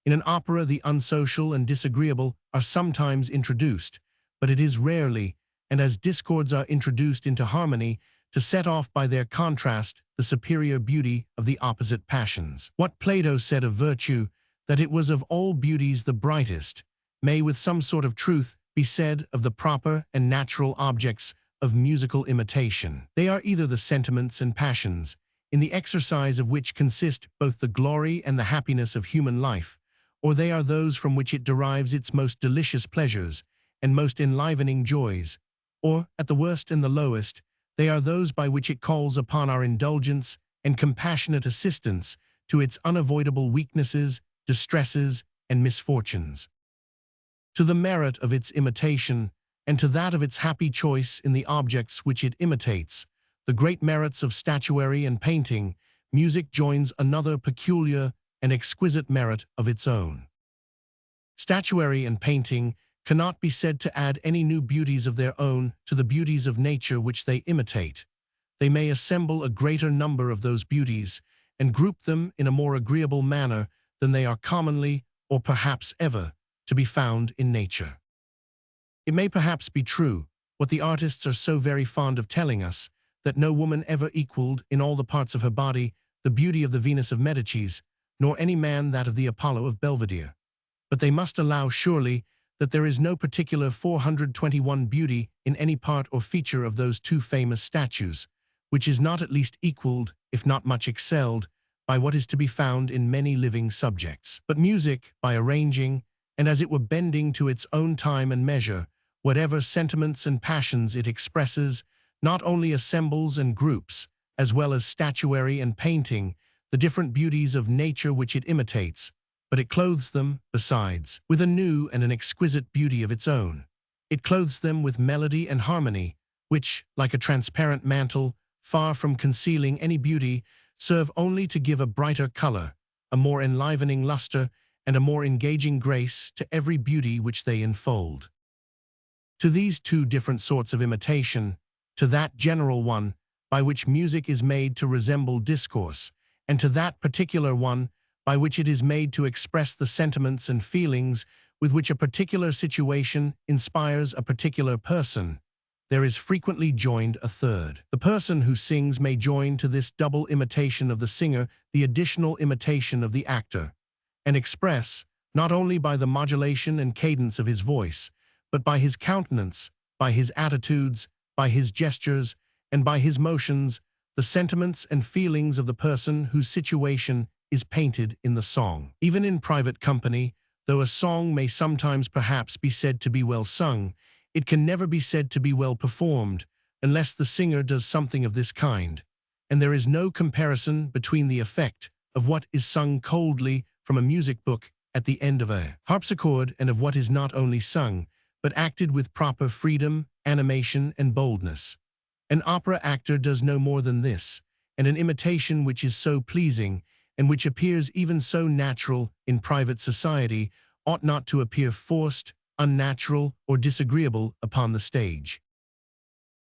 In an opera, the unsocial and disagreeable are sometimes introduced, but it is rarely, and as discords are introduced into harmony, to set off by their contrast the superior beauty of the opposite passions. What Plato said of virtue, that it was of all beauties the brightest, may with some sort of truth be said of the proper and natural objects of musical imitation. They are either the sentiments and passions, in the exercise of which consist both the glory and the happiness of human life, or they are those from which it derives its most delicious pleasures and most enlivening joys, or, at the worst and the lowest, they are those by which it calls upon our indulgence and compassionate assistance to its unavoidable weaknesses, distresses, and misfortunes. To the merit of its imitation, and to that of its happy choice in the objects which it imitates, the great merits of statuary and painting, music joins another peculiar and exquisite merit of its own. Statuary and painting cannot be said to add any new beauties of their own to the beauties of nature which they imitate. They may assemble a greater number of those beauties and group them in a more agreeable manner than they are commonly, or perhaps ever, to be found in nature. It may perhaps be true, what the artists are so very fond of telling us, that no woman ever equaled, in all the parts of her body, the beauty of the Venus of Medicis, nor any man that of the Apollo of Belvedere. But they must allow, surely, that there is no particular 421 beauty in any part or feature of those two famous statues, which is not at least equaled, if not much excelled, by what is to be found in many living subjects. But music, by arranging, and as it were bending to its own time and measure, whatever sentiments and passions it expresses, not only assembles and groups, as well as statuary and painting, the different beauties of nature which it imitates, but it clothes them, besides, with a new and an exquisite beauty of its own. It clothes them with melody and harmony, which, like a transparent mantle, far from concealing any beauty, serve only to give a brighter color, a more enlivening luster, and a more engaging grace to every beauty which they enfold. To these two different sorts of imitation, to that general one, by which music is made to resemble discourse, and to that particular one, by which it is made to express the sentiments and feelings with which a particular situation inspires a particular person, there is frequently joined a third. The person who sings may join to this double imitation of the singer the additional imitation of the actor, and express, not only by the modulation and cadence of his voice, but by his countenance, by his attitudes, by his gestures, and by his motions, the sentiments and feelings of the person whose situation is painted in the song. Even in private company, Though a song may sometimes perhaps be said to be well sung, it can never be said to be well performed unless the singer does something of this kind, and there is no comparison between the effect of what is sung coldly from a music book at the end of a harpsichord and of what is not only sung, but acted with proper freedom, animation, and boldness. An opera actor does no more than this, and an imitation which is so pleasing and which appears even so natural in private society ought not to appear forced, unnatural, or disagreeable upon the stage.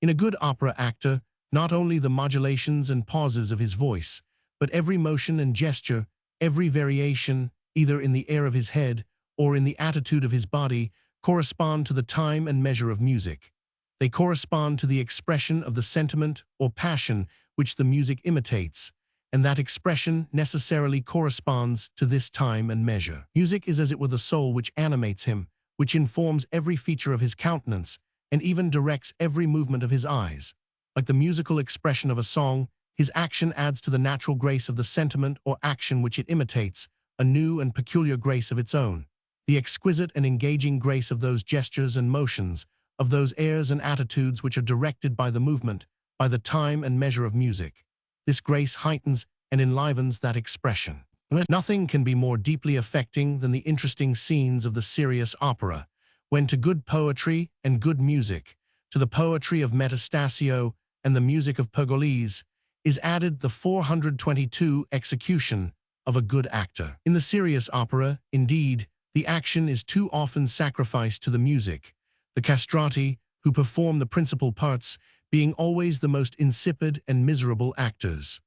In a good opera actor, not only the modulations and pauses of his voice, but every motion and gesture, every variation, either in the air of his head or in the attitude of his body, correspond to the time and measure of music. They correspond to the expression of the sentiment or passion which the music imitates, and that expression necessarily corresponds to this time and measure. Music is as it were the soul which animates him, which informs every feature of his countenance, and even directs every movement of his eyes. Like the musical expression of a song, his action adds to the natural grace of the sentiment or action which it imitates, a new and peculiar grace of its own. The exquisite and engaging grace of those gestures and motions, of those airs and attitudes which are directed by the movement, by the time and measure of music. This grace heightens and enlivens that expression. Nothing can be more deeply affecting than the interesting scenes of the serious opera, when to good poetry and good music, to the poetry of Metastasio and the music of Pergolese, is added the 422 execution of a good actor. In the serious opera, indeed, the action is too often sacrificed to the music, the castrati, who perform the principal parts, being always the most insipid and miserable actors.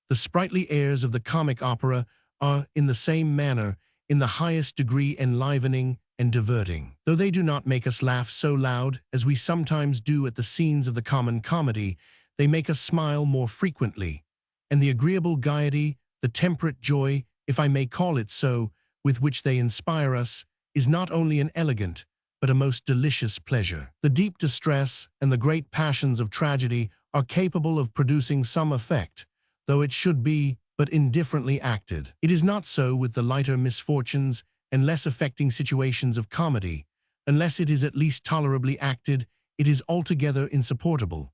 The sprightly airs of the comic opera are, in the same manner, in the highest degree enlivening and diverting. Though they do not make us laugh so loud as we sometimes do at the scenes of the common comedy, they make us smile more frequently, and the agreeable gaiety, the temperate joy, if I may call it so, with which they inspire us, is not only an elegant, but a most delicious pleasure. The deep distress and the great passions of tragedy are capable of producing some effect, though it should be but indifferently acted. It is not so with the lighter misfortunes and less affecting situations of comedy. Unless it is at least tolerably acted, it is altogether insupportable.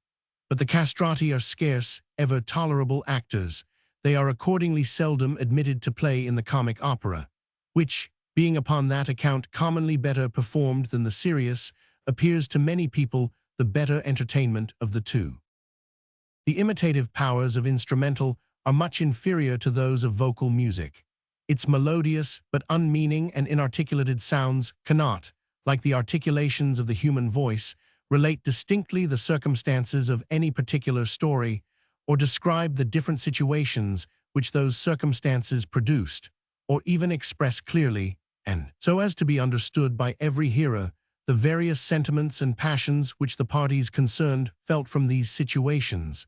But the castrati are scarce ever tolerable actors. They are accordingly seldom admitted to play in the comic opera, which, being upon that account commonly better performed than the serious, appears to many people the better entertainment of the two. The imitative powers of instrumental are much inferior to those of vocal music. Its melodious but unmeaning and inarticulated sounds cannot, like the articulations of the human voice, relate distinctly the circumstances of any particular story, or describe the different situations which those circumstances produced, or even express clearly, and so as to be understood by every hearer, the various sentiments and passions which the parties concerned felt from these situations.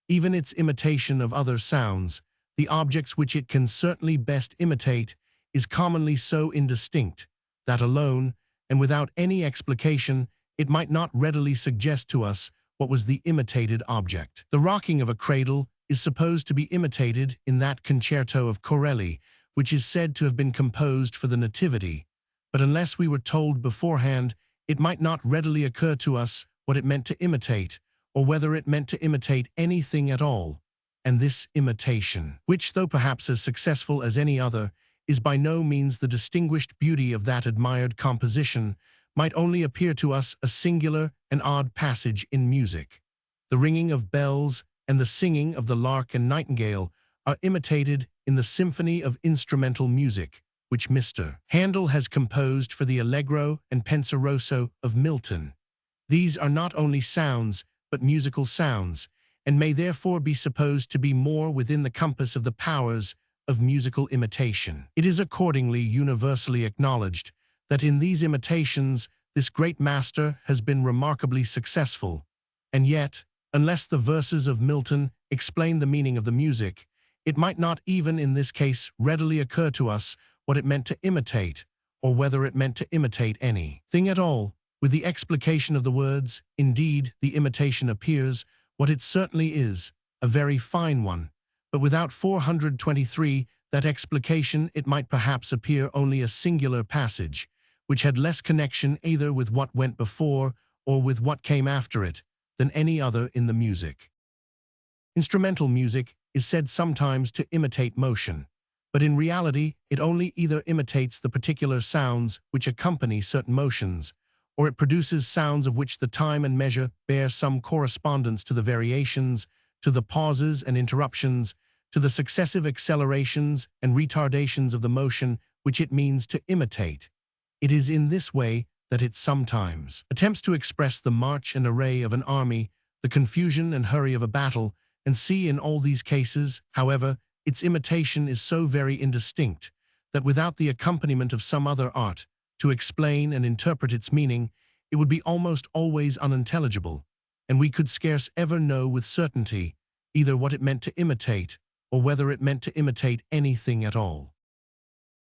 Even its imitation of other sounds, the objects which it can certainly best imitate, is commonly so indistinct that alone, and without any explication, it might not readily suggest to us what was the imitated object. The rocking of a cradle is supposed to be imitated in that concerto of Corelli, which is said to have been composed for the Nativity, but unless we were told beforehand, it might not readily occur to us what it meant to imitate, or whether it meant to imitate anything at all. And this imitation, which, though perhaps as successful as any other, is by no means the distinguished beauty of that admired composition, might only appear to us a singular and odd passage in music. The ringing of bells and the singing of the lark and nightingale are imitated in the symphony of instrumental music, which Mr. Handel has composed for the Allegro and Penseroso of Milton. These are not only sounds, but musical sounds, and may therefore be supposed to be more within the compass of the powers of musical imitation. It is accordingly universally acknowledged that in these imitations this great master has been remarkably successful, and yet, unless the verses of Milton explain the meaning of the music, it might not even in this case readily occur to us what it meant to imitate, or whether it meant to imitate anything at all. With the explication of the words, indeed, the imitation appears what it certainly is, a very fine one, but without 423 that explication it might perhaps appear only a singular passage, which had less connection either with what went before or with what came after it than any other in the music. Instrumental music is said sometimes to imitate motion, but in reality it only either imitates the particular sounds which accompany certain motions, or it produces sounds of which the time and measure bear some correspondence to the variations, to the pauses and interruptions, to the successive accelerations and retardations of the motion which it means to imitate. It is in this way that it sometimes attempts to express the march and array of an army, the confusion and hurry of a battle, and see in all these cases, however, its imitation is so very indistinct that without the accompaniment of some other art to explain and interpret its meaning, it would be almost always unintelligible, and we could scarce ever know with certainty either what it meant to imitate or whether it meant to imitate anything at all.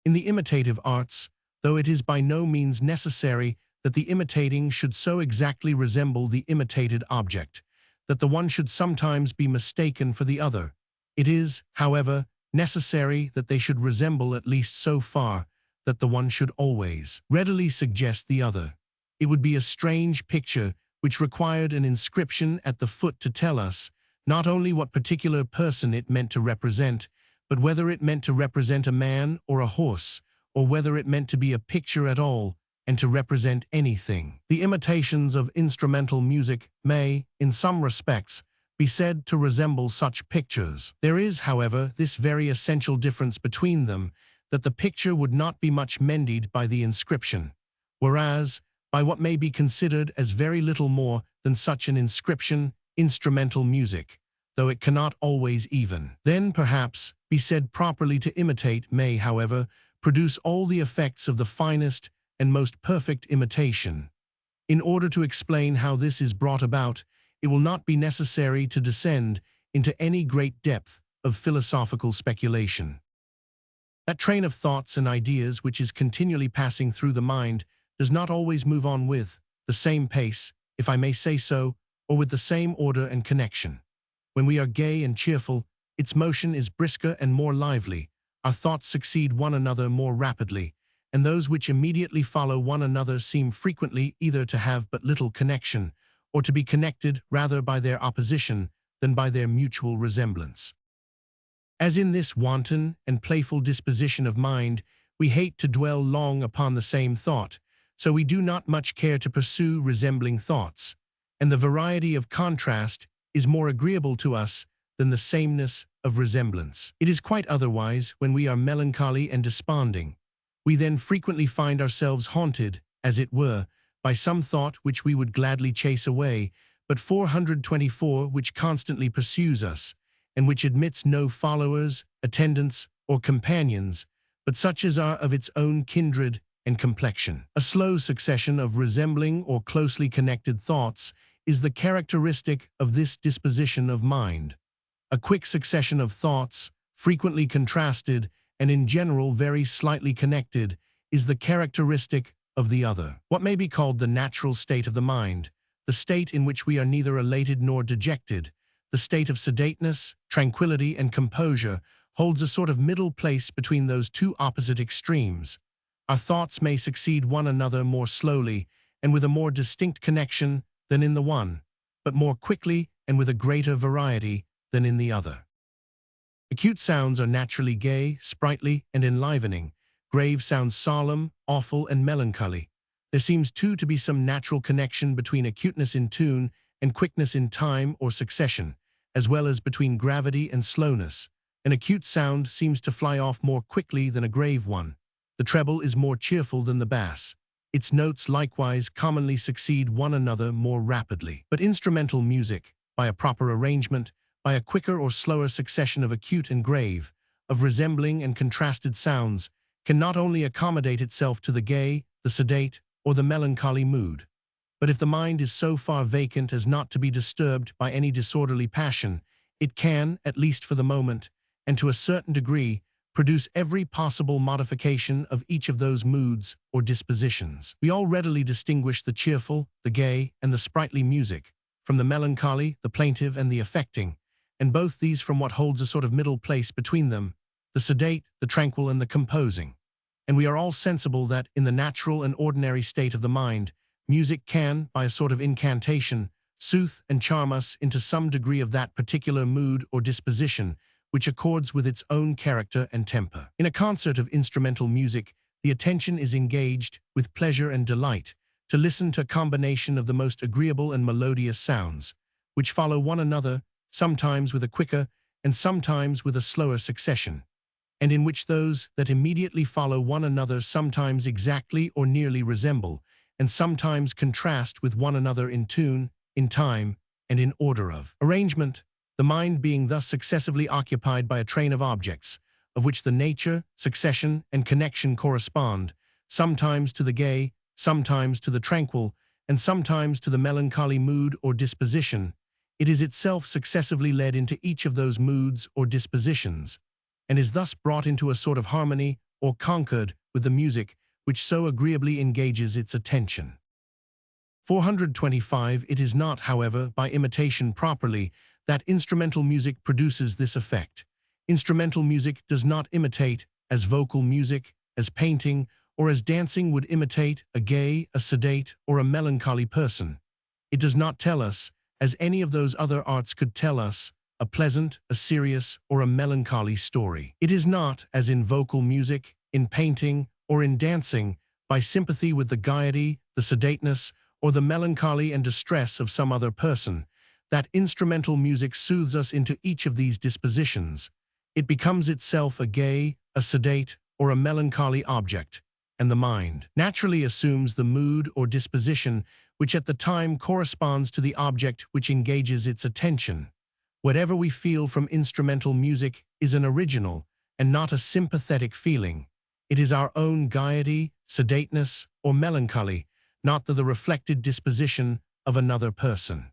In the imitative arts, though it is by no means necessary that the imitating should so exactly resemble the imitated object, that the one should sometimes be mistaken for the other, it is, however, necessary that they should resemble at least so far that the one should always readily suggest the other. It would be a strange picture which required an inscription at the foot to tell us not only what particular person it meant to represent, but whether it meant to represent a man or a horse, or whether it meant to be a picture at all, and to represent anything. The imitations of instrumental music may, in some respects, be said to resemble such pictures. There is, however, this very essential difference between them, that the picture would not be much mended by the inscription, whereas, by what may be considered as very little more than such an inscription, instrumental music, though it cannot always even then perhaps be said properly to imitate, may, however, produce all the effects of the finest and most perfect imitation. In order to explain how this is brought about, it will not be necessary to descend into any great depth of philosophical speculation. That train of thoughts and ideas which is continually passing through the mind does not always move on with the same pace, if I may say so, or with the same order and connection. When we are gay and cheerful, its motion is brisker and more lively, our thoughts succeed one another more rapidly, and those which immediately follow one another seem frequently either to have but little connection, or to be connected rather by their opposition than by their mutual resemblance. As in this wanton and playful disposition of mind, we hate to dwell long upon the same thought, so we do not much care to pursue resembling thoughts, and the variety of contrast is more agreeable to us than the sameness of resemblance. It is quite otherwise when we are melancholy and desponding. We then frequently find ourselves haunted, as it were, by some thought which we would gladly chase away, but 424 which constantly pursues us, and which admits no followers, attendants, or companions, but such as are of its own kindred and complexion. A slow succession of resembling or closely connected thoughts is the characteristic of this disposition of mind. A quick succession of thoughts, frequently contrasted, and in general very slightly connected, is the characteristic of the other. What may be called the natural state of the mind, the state in which we are neither elated nor dejected, the state of sedateness, tranquility, and composure, holds a sort of middle place between those two opposite extremes. Our thoughts may succeed one another more slowly and with a more distinct connection than in the one, but more quickly and with a greater variety than in the other. Acute sounds are naturally gay, sprightly, and enlivening. Grave sounds solemn, awful, and melancholy. There seems too to be some natural connection between acuteness in tune and quickness in time or succession, as well as between gravity and slowness. An acute sound seems to fly off more quickly than a grave one. The treble is more cheerful than the bass. Its notes likewise commonly succeed one another more rapidly. But instrumental music, by a proper arrangement, by a quicker or slower succession of acute and grave, of resembling and contrasted sounds, can not only accommodate itself to the gay, the sedate, or the melancholy mood, but if the mind is so far vacant as not to be disturbed by any disorderly passion, it can, at least for the moment, and to a certain degree, produce every possible modification of each of those moods or dispositions. We all readily distinguish the cheerful, the gay, and the sprightly music from the melancholy, the plaintive, and the affecting, and both these from what holds a sort of middle place between them, the sedate, the tranquil, and the composing. And we are all sensible that in the natural and ordinary state of the mind, music can, by a sort of incantation, soothe and charm us into some degree of that particular mood or disposition which accords with its own character and temper. In a concert of instrumental music, the attention is engaged with pleasure and delight to listen to a combination of the most agreeable and melodious sounds, which follow one another, sometimes with a quicker and sometimes with a slower succession, and in which those that immediately follow one another sometimes exactly or nearly resemble, and sometimes contrast with one another in tune, in time, and in order of arrangement, the mind being thus successively occupied by a train of objects, of which the nature, succession, and connection correspond, sometimes to the gay, sometimes to the tranquil, and sometimes to the melancholy mood or disposition. It is itself successively led into each of those moods or dispositions, and is thus brought into a sort of harmony or concord with the music which so agreeably engages its attention. 425. It is not, however, by imitation properly that instrumental music produces this effect. Instrumental music does not imitate, as vocal music, as painting, or as dancing would imitate a gay, a sedate, or a melancholy person. It does not tell us, as any of those other arts could tell us, a pleasant, a serious, or a melancholy story. It is not, as in vocal music, in painting, or in dancing, by sympathy with the gaiety, the sedateness, or the melancholy and distress of some other person, that instrumental music soothes us into each of these dispositions. It becomes itself a gay, a sedate, or a melancholy object, and the mind naturally assumes the mood or disposition which at the time corresponds to the object which engages its attention. Whatever we feel from instrumental music is an original and not a sympathetic feeling. It is our own gaiety, sedateness, or melancholy, not the reflected disposition of another person.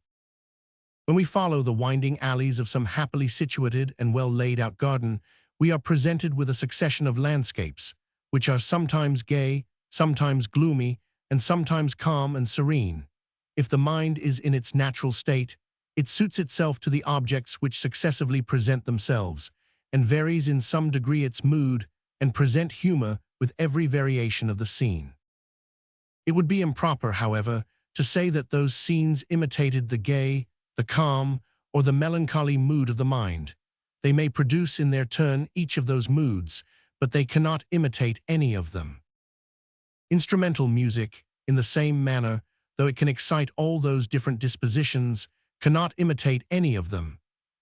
When we follow the winding alleys of some happily situated and well laid out garden, we are presented with a succession of landscapes, which are sometimes gay, sometimes gloomy, and sometimes calm and serene. If the mind is in its natural state, it suits itself to the objects which successively present themselves, and varies in some degree its mood, and present humor with every variation of the scene. It would be improper, however, to say that those scenes imitated the gay, the calm, or the melancholy mood of the mind. They may produce in their turn each of those moods, but they cannot imitate any of them. Instrumental music, in the same manner, though it can excite all those different dispositions, cannot imitate any of them.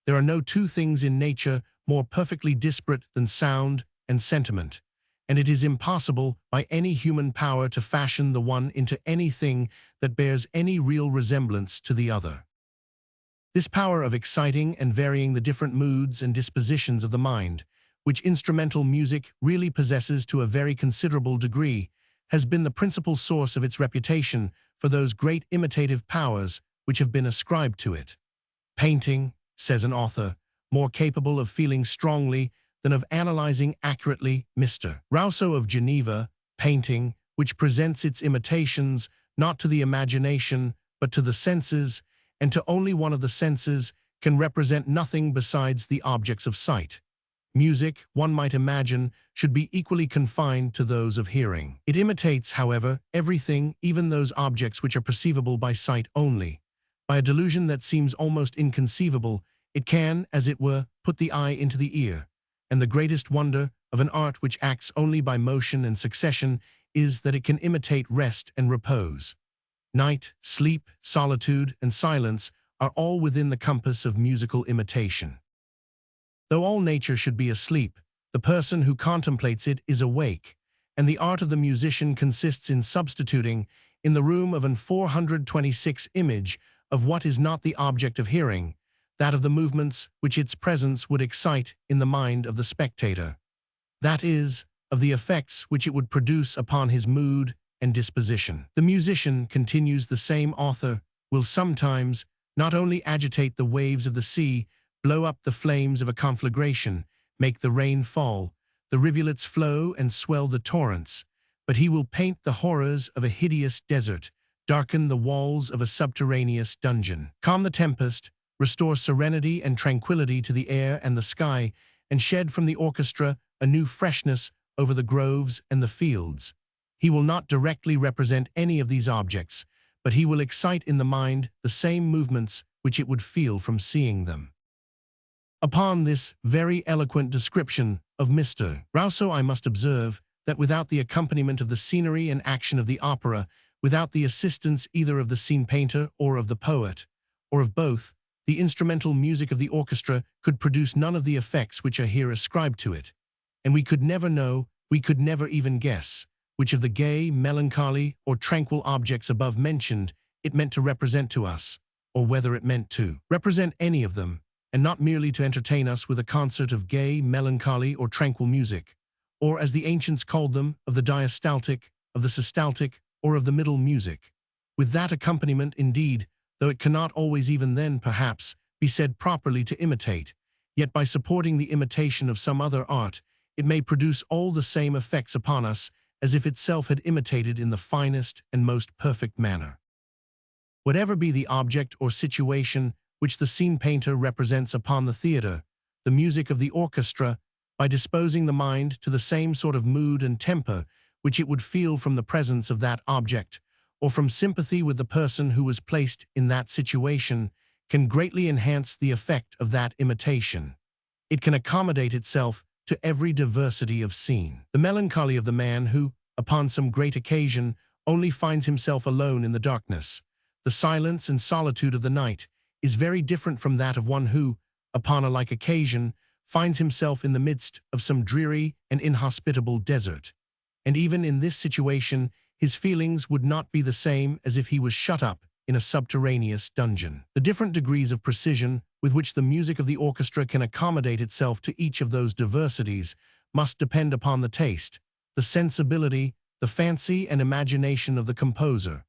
There are no two things in nature more perfectly disparate than sound and sentiment, and it is impossible by any human power to fashion the one into anything that bears any real resemblance to the other. This power of exciting and varying the different moods and dispositions of the mind, which instrumental music really possesses to a very considerable degree, has been the principal source of its reputation for those great imitative powers which have been ascribed to it. Painting, says an author, more capable of feeling strongly than of analyzing accurately, Mr. Rousseau of Geneva, painting, which presents its imitations not to the imagination but to the senses, and to only one of the senses, can represent nothing besides the objects of sight. Music, one might imagine, should be equally confined to those of hearing. It imitates, however, everything, even those objects which are perceivable by sight only. By a delusion that seems almost inconceivable, it can, as it were, put the eye into the ear. And the greatest wonder of an art which acts only by motion and succession is that it can imitate rest and repose. Night, sleep, solitude, and silence are all within the compass of musical imitation. Though all nature should be asleep, the person who contemplates it is awake, and the art of the musician consists in substituting, in the room of an 426 image of what is not the object of hearing, that of the movements which its presence would excite in the mind of the spectator. That is, of the effects which it would produce upon his mood and disposition. The musician, continues the same author, will sometimes not only agitate the waves of the sea, blow up the flames of a conflagration, make the rain fall, the rivulets flow and swell the torrents, but he will paint the horrors of a hideous desert, darken the walls of a subterraneous dungeon, calm the tempest, restore serenity and tranquility to the air and the sky, and shed from the orchestra a new freshness over the groves and the fields. He will not directly represent any of these objects, but he will excite in the mind the same movements which it would feel from seeing them. Upon this very eloquent description of Mr. Rousseau, I must observe that without the accompaniment of the scenery and action of the opera, without the assistance either of the scene painter or of the poet, or of both, the instrumental music of the orchestra could produce none of the effects which are here ascribed to it, and we could never know, we could never even guess, which of the gay, melancholy, or tranquil objects above mentioned it meant to represent to us, or whether it meant to represent any of them, and not merely to entertain us with a concert of gay, melancholy, or tranquil music, or, as the ancients called them, of the diastaltic, of the systaltic, or of the middle music. With that accompaniment, indeed, though it cannot always even then, perhaps, be said properly to imitate, yet by supporting the imitation of some other art, it may produce all the same effects upon us as if itself had imitated in the finest and most perfect manner. Whatever be the object or situation which the scene painter represents upon the theatre, the music of the orchestra, by disposing the mind to the same sort of mood and temper which it would feel from the presence of that object, or from sympathy with the person who was placed in that situation, can greatly enhance the effect of that imitation. It can accommodate itself to every diversity of scene. The melancholy of the man who, upon some great occasion, only finds himself alone in the darkness, the silence and solitude of the night, is very different from that of one who, upon a like occasion, finds himself in the midst of some dreary and inhospitable desert. And even in this situation, his feelings would not be the same as if he was shut up in a subterraneous dungeon. The different degrees of precision with which the music of the orchestra can accommodate itself to each of those diversities must depend upon the taste, the sensibility, the fancy and imagination of the composer.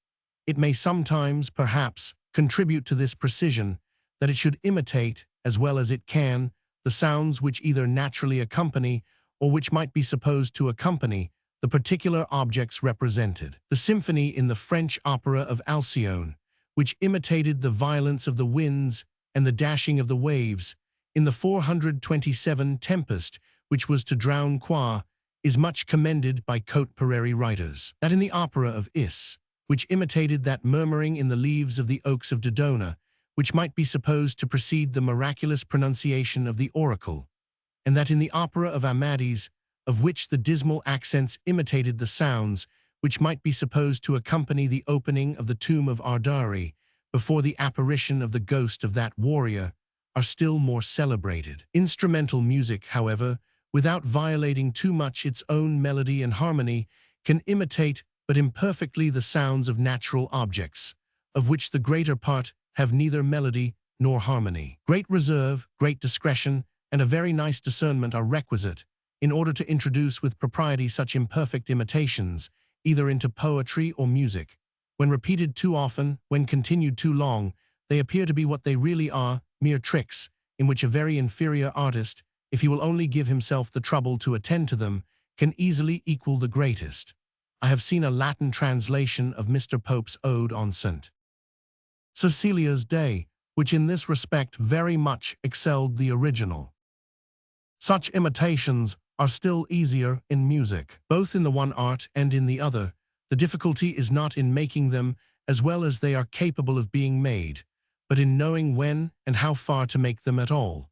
It may sometimes, perhaps, contribute to this precision that it should imitate, as well as it can, the sounds which either naturally accompany or which might be supposed to accompany the particular objects represented. The symphony in the French opera of Alcyone, which imitated the violence of the winds and the dashing of the waves, in the 427 Tempest, which was to drown Qua, is much commended by coteperary writers. That in the opera of Is, which imitated that murmuring in the leaves of the oaks of Dodona, which might be supposed to precede the miraculous pronunciation of the oracle, and that in the opera of Amadis, of which the dismal accents imitated the sounds which might be supposed to accompany the opening of the tomb of Ardari before the apparition of the ghost of that warrior, are still more celebrated. Instrumental music, however, without violating too much its own melody and harmony, can imitate but imperfectly the sounds of natural objects, of which the greater part have neither melody nor harmony. Great reserve, great discretion, and a very nice discernment are requisite in order to introduce with propriety such imperfect imitations, either into poetry or music. When repeated too often, when continued too long, they appear to be what they really are, mere tricks, in which a very inferior artist, if he will only give himself the trouble to attend to them, can easily equal the greatest. I have seen a Latin translation of Mr. Pope's Ode on St. Cecilia's Day, which in this respect very much excelled the original. Such imitations are still easier in music. Both in the one art and in the other, the difficulty is not in making them as well as they are capable of being made, but in knowing when and how far to make them at all,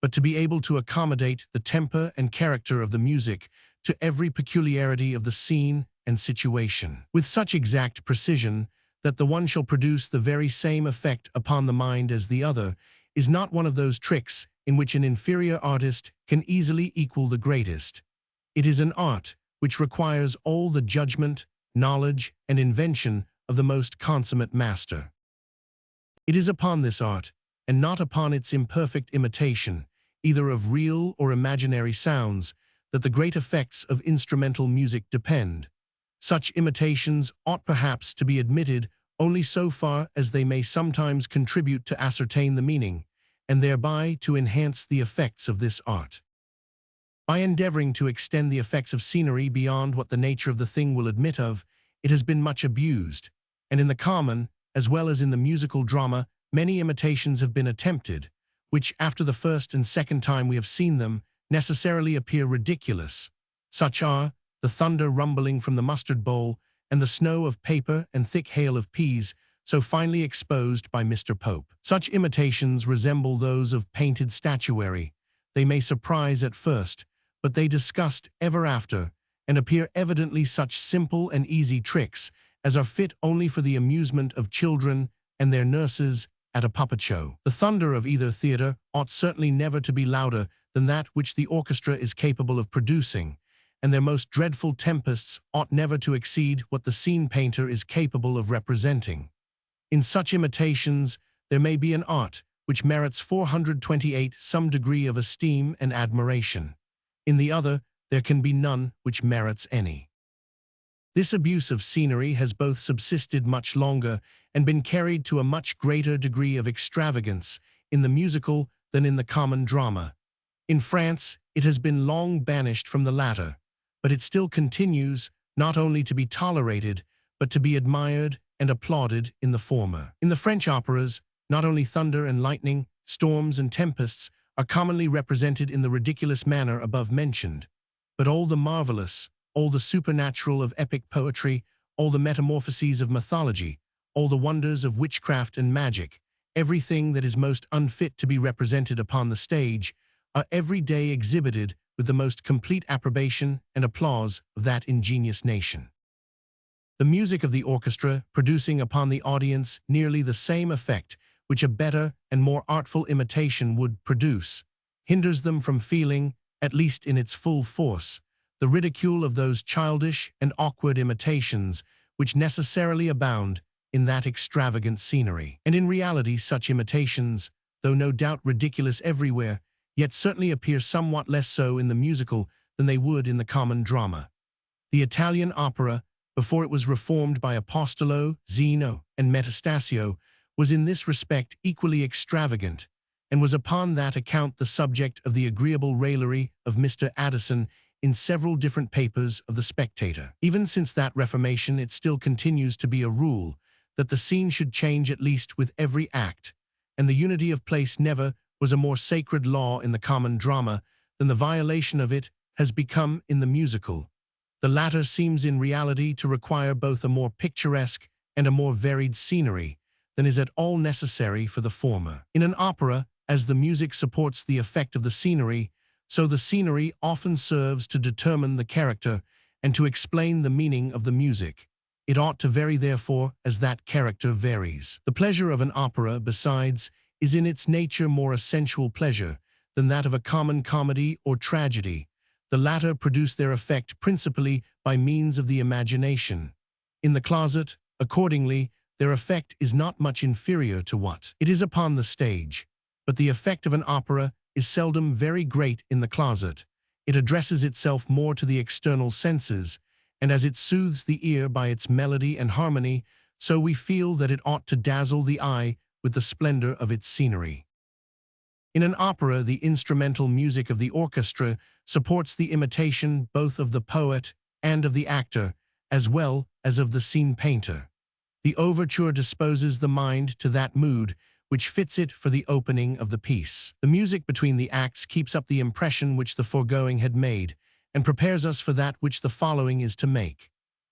but to be able to accommodate the temper and character of the music to every peculiarity of the scene and situation, with such exact precision that the one shall produce the very same effect upon the mind as the other, is not one of those tricks in which an inferior artist can easily equal the greatest. It is an art which requires all the judgment, knowledge, and invention of the most consummate master. It is upon this art, and not upon its imperfect imitation, either of real or imaginary sounds, that the great effects of instrumental music depend. Such imitations ought perhaps to be admitted only so far as they may sometimes contribute to ascertain the meaning, and thereby to enhance the effects of this art. By endeavoring to extend the effects of scenery beyond what the nature of the thing will admit of, it has been much abused, and in the common, as well as in the musical drama, many imitations have been attempted, which, after the first and second time we have seen them, necessarily appear ridiculous. Such are the thunder rumbling from the mustard bowl and the snow of paper and thick hail of peas so finely exposed by Mr. Pope. Such imitations resemble those of painted statuary. They may surprise at first, but they disgust ever after, and appear evidently such simple and easy tricks as are fit only for the amusement of children and their nurses at a puppet show. The thunder of either theatre ought certainly never to be louder than that which the orchestra is capable of producing, and their most dreadful tempests ought never to exceed what the scene painter is capable of representing. In such imitations, there may be an art which merits 428 some degree of esteem and admiration. In the other, there can be none which merits any. This abuse of scenery has both subsisted much longer and been carried to a much greater degree of extravagance in the musical than in the common drama. In France, it has been long banished from the latter, but it still continues not only to be tolerated, but to be admired and applauded in the former. In the French operas, not only thunder and lightning, storms and tempests are commonly represented in the ridiculous manner above mentioned, but all the marvelous, all the supernatural of epic poetry, all the metamorphoses of mythology, all the wonders of witchcraft and magic, everything that is most unfit to be represented upon the stage, are every day exhibited with the most complete approbation and applause of that ingenious nation. The music of the orchestra producing upon the audience nearly the same effect which a better and more artful imitation would produce, hinders them from feeling, at least in its full force, the ridicule of those childish and awkward imitations which necessarily abound in that extravagant scenery. And in reality such imitations, though no doubt ridiculous everywhere, yet certainly appear somewhat less so in the musical than they would in the common drama. The Italian opera, before it was reformed by Apostolo, Zeno, and Metastasio, was in this respect equally extravagant, and was upon that account the subject of the agreeable raillery of Mr. Addison in several different papers of The Spectator. Even since that reformation it still continues to be a rule that the scene should change at least with every act, and the unity of place never was a more sacred law in the common drama than the violation of it has become in the musical. The latter seems in reality to require both a more picturesque and a more varied scenery than is at all necessary for the former. In an opera, as the music supports the effect of the scenery, so the scenery often serves to determine the character and to explain the meaning of the music. It ought to vary therefore as that character varies. The pleasure of an opera, besides, is in its nature more a sensual pleasure than that of a common comedy or tragedy. The latter produce their effect principally by means of the imagination. In the closet, accordingly, their effect is not much inferior to what it is upon the stage. But the effect of an opera is seldom very great in the closet. It addresses itself more to the external senses, and as it soothes the ear by its melody and harmony, so we feel that it ought to dazzle the eye with the splendor of its scenery. In an opera, the instrumental music of the orchestra supports the imitation both of the poet and of the actor, as well as of the scene painter. The overture disposes the mind to that mood which fits it for the opening of the piece. The music between the acts keeps up the impression which the foregoing had made, and prepares us for that which the following is to make.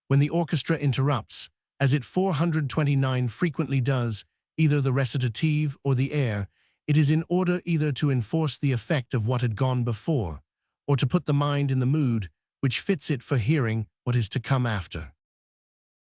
When the orchestra interrupts, as it 429 frequently does, either the recitative or the air, it is in order either to enforce the effect of what had gone before, or to put the mind in the mood which fits it for hearing what is to come after.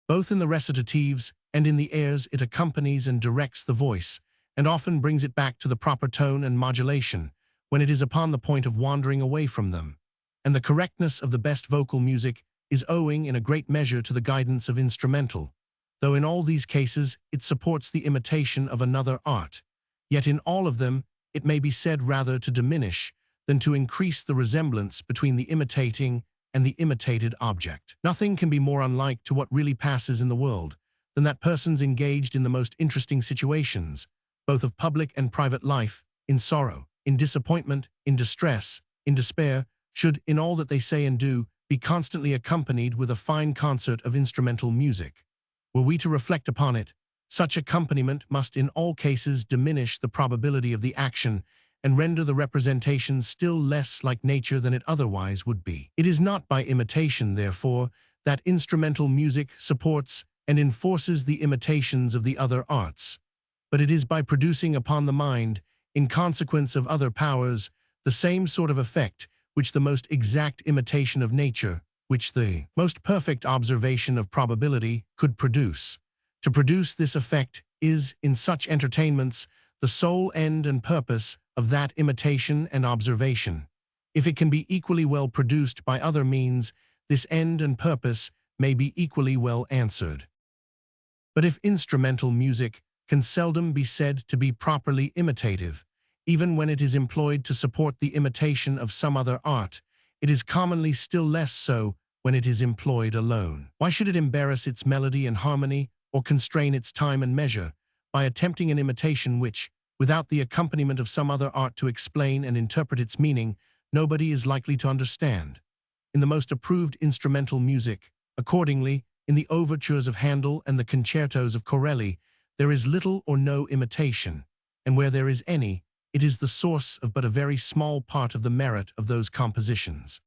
Both in the recitatives and in the airs it accompanies and directs the voice, and often brings it back to the proper tone and modulation when it is upon the point of wandering away from them. And the correctness of the best vocal music is owing in a great measure to the guidance of instrumental, though in all these cases it supports the imitation of another art. Yet in all of them it may be said rather to diminish than to increase the resemblance between the imitating and the imitated object. Nothing can be more unlike to what really passes in the world than that persons engaged in the most interesting situations, both of public and private life, in sorrow, in disappointment, in distress, in despair, should, in all that they say and do, be constantly accompanied with a fine concert of instrumental music. Were we to reflect upon it, such accompaniment must in all cases diminish the probability of the action and render the representation still less like nature than it otherwise would be. It is not by imitation, therefore, that instrumental music supports and enforces the imitations of the other arts, but it is by producing upon the mind, in consequence of other powers, the same sort of effect which the most exact imitation of nature, which the most perfect observation of probability could produce. To produce this effect is, in such entertainments, the sole end and purpose of that imitation and observation. If it can be equally well produced by other means, this end and purpose may be equally well answered. But if instrumental music can seldom be said to be properly imitative, even when it is employed to support the imitation of some other art, it is commonly still less so when it is employed alone. Why should it embarrass its melody and harmony, or constrain its time and measure, by attempting an imitation which, without the accompaniment of some other art to explain and interpret its meaning, nobody is likely to understand? In the most approved instrumental music, accordingly, in the overtures of Handel and the concertos of Corelli, there is little or no imitation, and where there is any, it is the source of but a very small part of the merit of those compositions.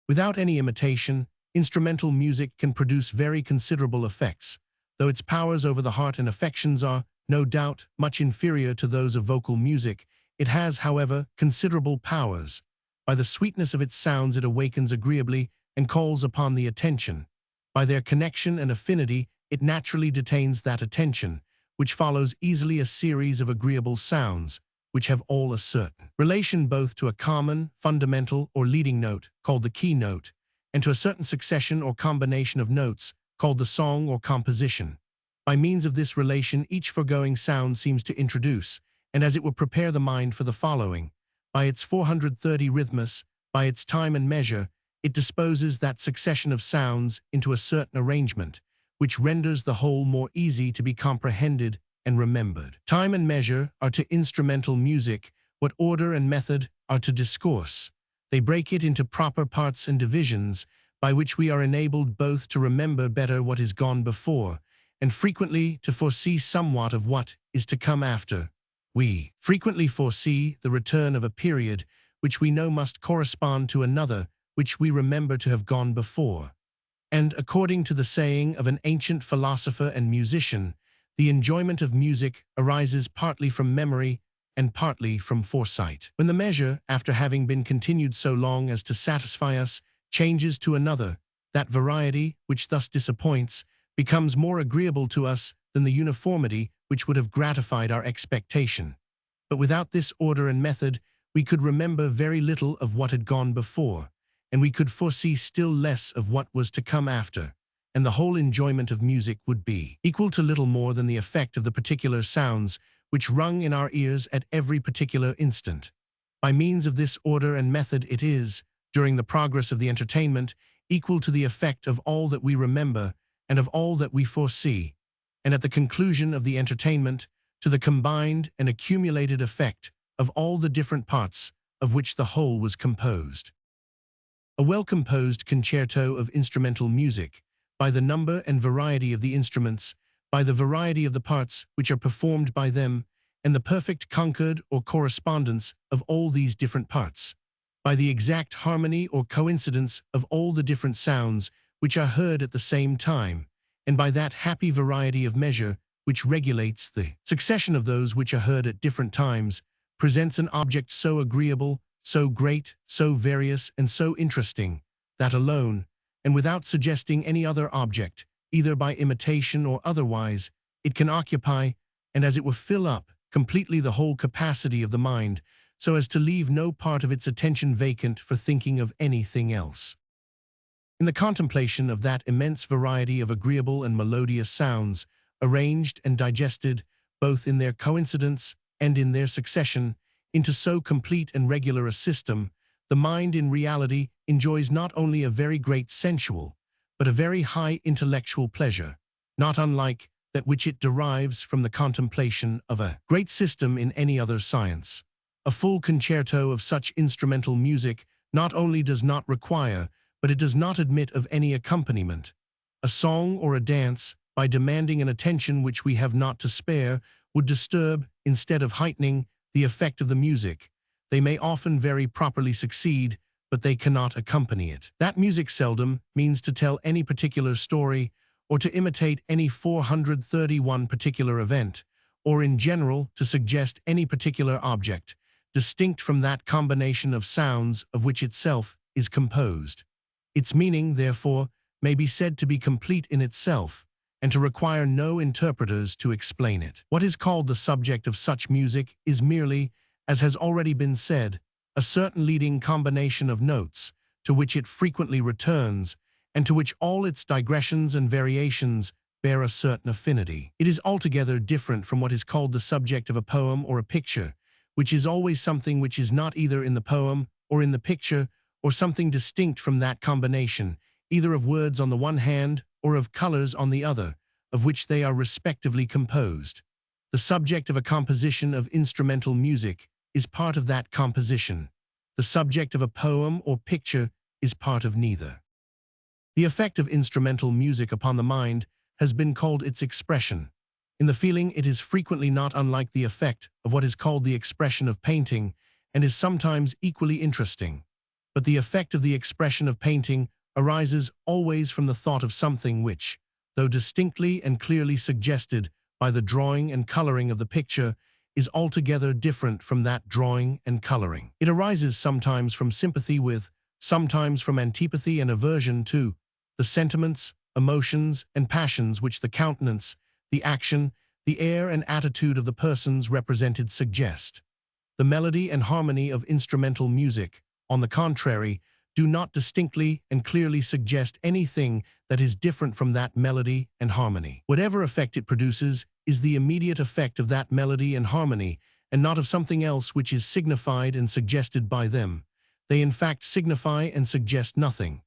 Without any imitation, instrumental music can produce very considerable effects, though its powers over the heart and affections are, no doubt, much inferior to those of vocal music. It has, however, considerable powers. By the sweetness of its sounds it awakens agreeably and calls upon the attention. By their connection and affinity it naturally detains that attention, which follows easily a series of agreeable sounds, which have all a certain relation both to a common, fundamental, or leading note, called the key note, and to a certain succession or combination of notes, called the song or composition. By means of this relation each foregoing sound seems to introduce, and as it were prepare the mind for the following. By its 430 rhythmus, by its time and measure, it disposes that succession of sounds into a certain arrangement, which renders the whole more easy to be comprehended and remembered. Time and measure are to instrumental music what order and method are to discourse. They break it into proper parts and divisions, by which we are enabled both to remember better what is gone before, and frequently to foresee somewhat of what is to come after. We frequently foresee the return of a period which we know must correspond to another which we remember to have gone before. And according to the saying of an ancient philosopher and musician, the enjoyment of music arises partly from memory and partly from foresight. When the measure, after having been continued so long as to satisfy us, changes to another, that variety, which thus disappoints, becomes more agreeable to us than the uniformity which would have gratified our expectation. But without this order and method, we could remember very little of what had gone before, and we could foresee still less of what was to come after, and the whole enjoyment of music would be equal to little more than the effect of the particular sounds which rung in our ears at every particular instant. By means of this order and method it is, during the progress of the entertainment, equal to the effect of all that we remember and of all that we foresee, and at the conclusion of the entertainment, to the combined and accumulated effect of all the different parts of which the whole was composed. A well-composed concerto of instrumental music, by the number and variety of the instruments, by the variety of the parts which are performed by them, and the perfect concord or correspondence of all these different parts, by the exact harmony or coincidence of all the different sounds which are heard at the same time, and by that happy variety of measure which regulates the succession of those which are heard at different times, presents an object so agreeable, so great, so various, and so interesting, that alone, and without suggesting any other object, either by imitation or otherwise, it can occupy, and as it were fill up, completely the whole capacity of the mind, so as to leave no part of its attention vacant for thinking of anything else. In the contemplation of that immense variety of agreeable and melodious sounds, arranged and digested, both in their coincidence and in their succession, into so complete and regular a system, the mind in reality enjoys not only a very great sensual, but a very high intellectual pleasure, not unlike that which it derives from the contemplation of a great system in any other science. A full concerto of such instrumental music not only does not require, but it does not admit of any accompaniment. A song or a dance, by demanding an attention which we have not to spare, would disturb, instead of heightening, the effect of the music. They may often very properly succeed, but they cannot accompany it. That music seldom means to tell any particular story or to imitate any 431 particular event, or in general to suggest any particular object, distinct from that combination of sounds of which itself is composed. Its meaning, therefore, may be said to be complete in itself, and to require no interpreters to explain it. What is called the subject of such music is merely, as has already been said, a certain leading combination of notes, to which it frequently returns, and to which all its digressions and variations bear a certain affinity. It is altogether different from what is called the subject of a poem or a picture, which is always something which is not either in the poem or in the picture, or something distinct from that combination, either of words on the one hand or of colors on the other, of which they are respectively composed. The subject of a composition of instrumental music is part of that composition. The subject of a poem or picture is part of neither. The effect of instrumental music upon the mind has been called its expression. In the feeling, it is frequently not unlike the effect of what is called the expression of painting, and is sometimes equally interesting. But the effect of the expression of painting arises always from the thought of something which, though distinctly and clearly suggested by the drawing and coloring of the picture, is altogether different from that drawing and coloring. It arises sometimes from sympathy with, sometimes from antipathy and aversion to, the sentiments, emotions, and passions which the countenance, the action, the air and attitude of the persons represented suggest. The melody and harmony of instrumental music, on the contrary, do not distinctly and clearly suggest anything that is different from that melody and harmony. Whatever effect it produces is the immediate effect of that melody and harmony, and not of something else which is signified and suggested by them. They in fact signify and suggest nothing.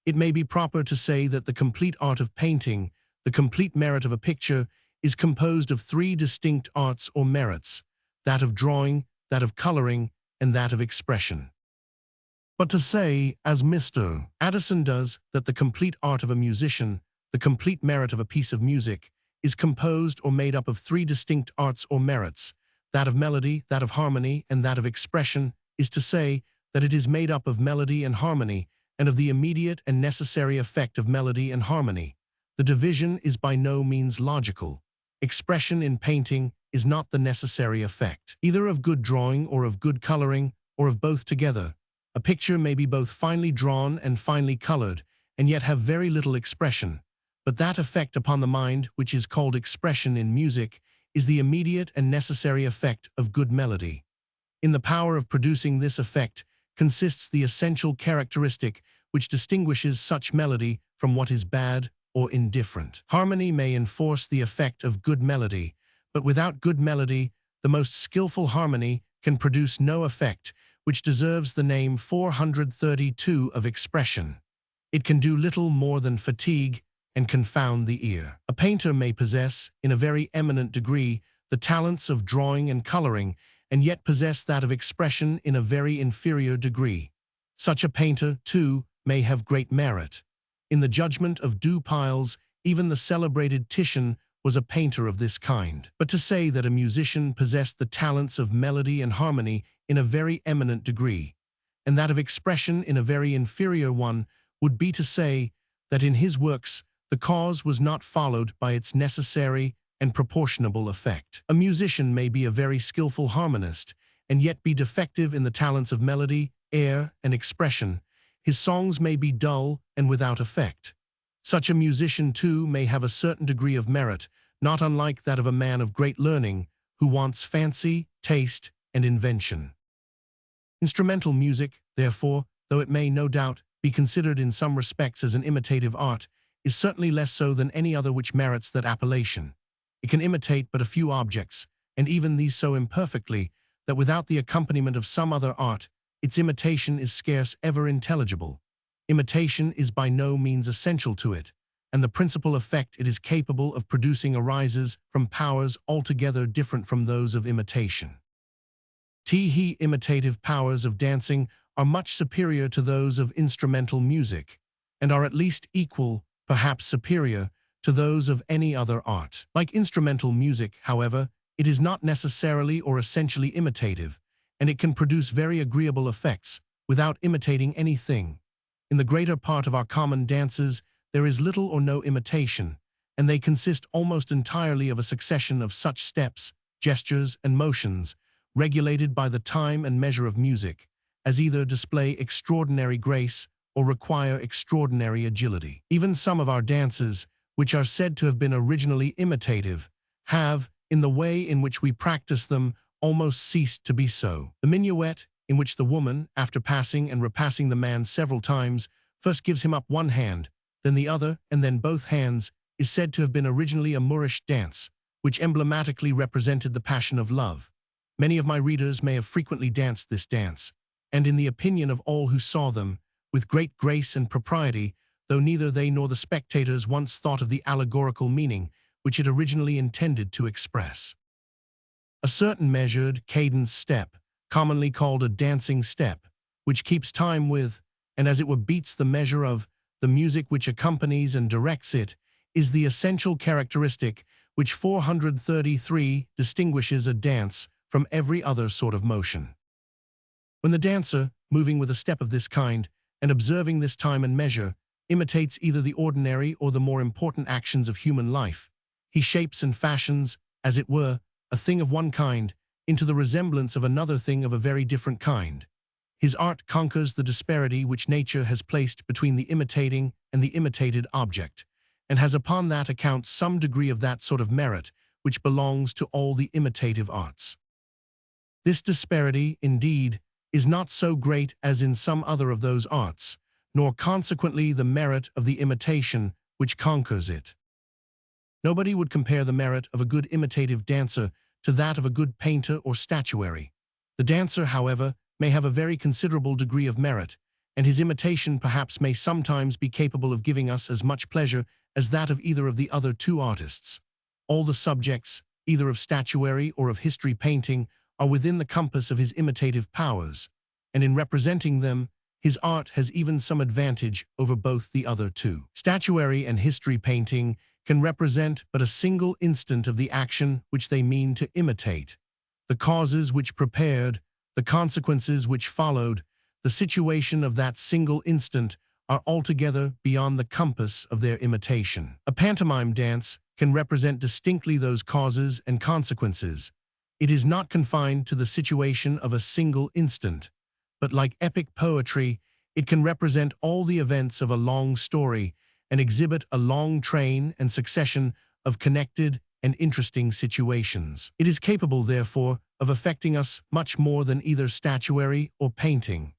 It may be proper to say that the complete art of painting, the complete merit of a picture, is composed of three distinct arts or merits: that of drawing, that of coloring, and that of expression. But to say, as Mr. Addison does, that the complete art of a musician, the complete merit of a piece of music, is composed or made up of three distinct arts or merits, that of melody, that of harmony, and that of expression, is to say that it is made up of melody and harmony, and of the immediate and necessary effect of melody and harmony. The division is by no means logical. Expression in painting is not the necessary effect, either of good drawing or of good coloring, or of both together. A picture may be both finely drawn and finely colored, and yet have very little expression. But that effect upon the mind, which is called expression in music, is the immediate and necessary effect of good melody. In the power of producing this effect consists the essential characteristic which distinguishes such melody from what is bad or indifferent. Harmony may enforce the effect of good melody, but without good melody, the most skillful harmony can produce no effect, which deserves the name 432 of expression. It can do little more than fatigue and confound the ear. A painter may possess, in a very eminent degree, the talents of drawing and coloring, and yet possess that of expression in a very inferior degree. Such a painter, too, may have great merit. In the judgment of Dupiles, even the celebrated Titian was a painter of this kind. But to say that a musician possessed the talents of melody and harmony in a very eminent degree, and that of expression in a very inferior one, would be to say that in his works the cause was not followed by its necessary and proportionable effect. A musician may be a very skillful harmonist, and yet be defective in the talents of melody, air, and expression. His songs may be dull and without effect. Such a musician, too, may have a certain degree of merit, not unlike that of a man of great learning, who wants fancy, taste, and invention. Instrumental music, therefore, though it may no doubt be considered in some respects as an imitative art, is certainly less so than any other which merits that appellation. It can imitate but a few objects, and even these so imperfectly that without the accompaniment of some other art, its imitation is scarce ever intelligible. Imitation is by no means essential to it, and the principal effect it is capable of producing arises from powers altogether different from those of imitation. The imitative powers of dancing are much superior to those of instrumental music, and are at least equal, perhaps superior, to those of any other art. Like instrumental music, however, it is not necessarily or essentially imitative, and it can produce very agreeable effects without imitating anything. In the greater part of our common dances, there is little or no imitation, and they consist almost entirely of a succession of such steps, gestures, and motions, regulated by the time and measure of music, as either display extraordinary grace or require extraordinary agility. Even some of our dances, which are said to have been originally imitative, have, in the way in which we practice them, almost ceased to be so. The minuet, in which the woman, after passing and repassing the man several times, first gives him up one hand, then the other, and then both hands, is said to have been originally a Moorish dance, which emblematically represented the passion of love. Many of my readers may have frequently danced this dance, and in the opinion of all who saw them, with great grace and propriety, though neither they nor the spectators once thought of the allegorical meaning which it originally intended to express. A certain measured, cadenced step, commonly called a dancing step, which keeps time with, and as it were beats the measure of, the music which accompanies and directs it, is the essential characteristic which 433 distinguishes a dance from every other sort of motion. When the dancer, moving with a step of this kind, and observing this time and measure, imitates either the ordinary or the more important actions of human life, he shapes and fashions, as it were, a thing of one kind into the resemblance of another thing of a very different kind. His art conquers the disparity which nature has placed between the imitating and the imitated object, and has upon that account some degree of that sort of merit which belongs to all the imitative arts. This disparity, indeed, is not so great as in some other of those arts, nor consequently the merit of the imitation which conquers it. Nobody would compare the merit of a good imitative dancer to that of a good painter or statuary. The dancer, however, may have a very considerable degree of merit, and his imitation perhaps may sometimes be capable of giving us as much pleasure as that of either of the other two artists. All the subjects, either of statuary or of history painting, are within the compass of his imitative powers, and in representing them, his art has even some advantage over both the other two. Statuary and history painting can represent but a single instant of the action which they mean to imitate. The causes which prepared, the consequences which followed, the situation of that single instant are altogether beyond the compass of their imitation. A pantomime dance can represent distinctly those causes and consequences. It is not confined to the situation of a single instant, but like epic poetry, it can represent all the events of a long story and exhibit a long train and succession of connected and interesting situations. It is capable, therefore, of affecting us much more than either statuary or painting.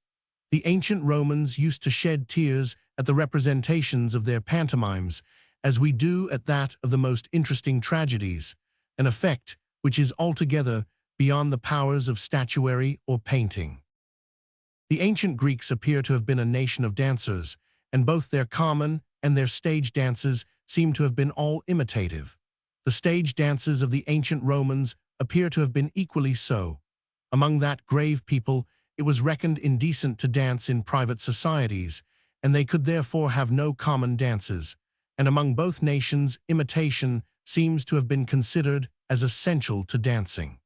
The ancient Romans used to shed tears at the representations of their pantomimes, as we do at that of the most interesting tragedies, an effect which is altogether beyond the powers of statuary or painting. The ancient Greeks appear to have been a nation of dancers, and both their common and their stage dances seem to have been all imitative. The stage dances of the ancient Romans appear to have been equally so. Among that grave people, it was reckoned indecent to dance in private societies, and they could therefore have no common dances, and among both nations imitation seems to have been considered as essential to dancing.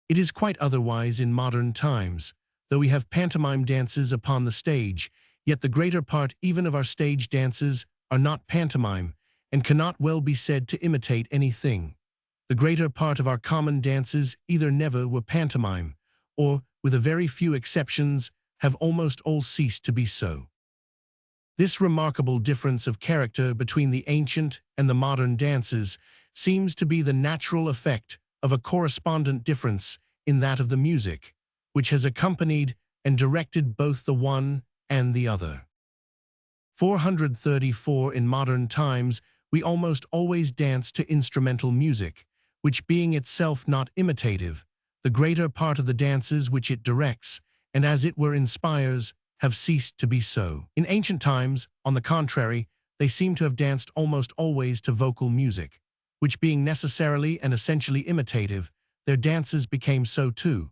It is quite otherwise in modern times. Though we have pantomime dances upon the stage, yet the greater part even of our stage dances are not pantomime, and cannot well be said to imitate anything. The greater part of our common dances either never were pantomime, or, with a very few exceptions, have almost all ceased to be so. This remarkable difference of character between the ancient and the modern dances seems to be the natural effect of a correspondent difference in that of the music, which has accompanied and directed both the one and the other. 434 In modern times, we almost always dance to instrumental music, which being itself not imitative, the greater part of the dances which it directs, and as it were inspires, have ceased to be so. In ancient times, on the contrary, they seem to have danced almost always to vocal music, which being necessarily and essentially imitative, their dances became so too.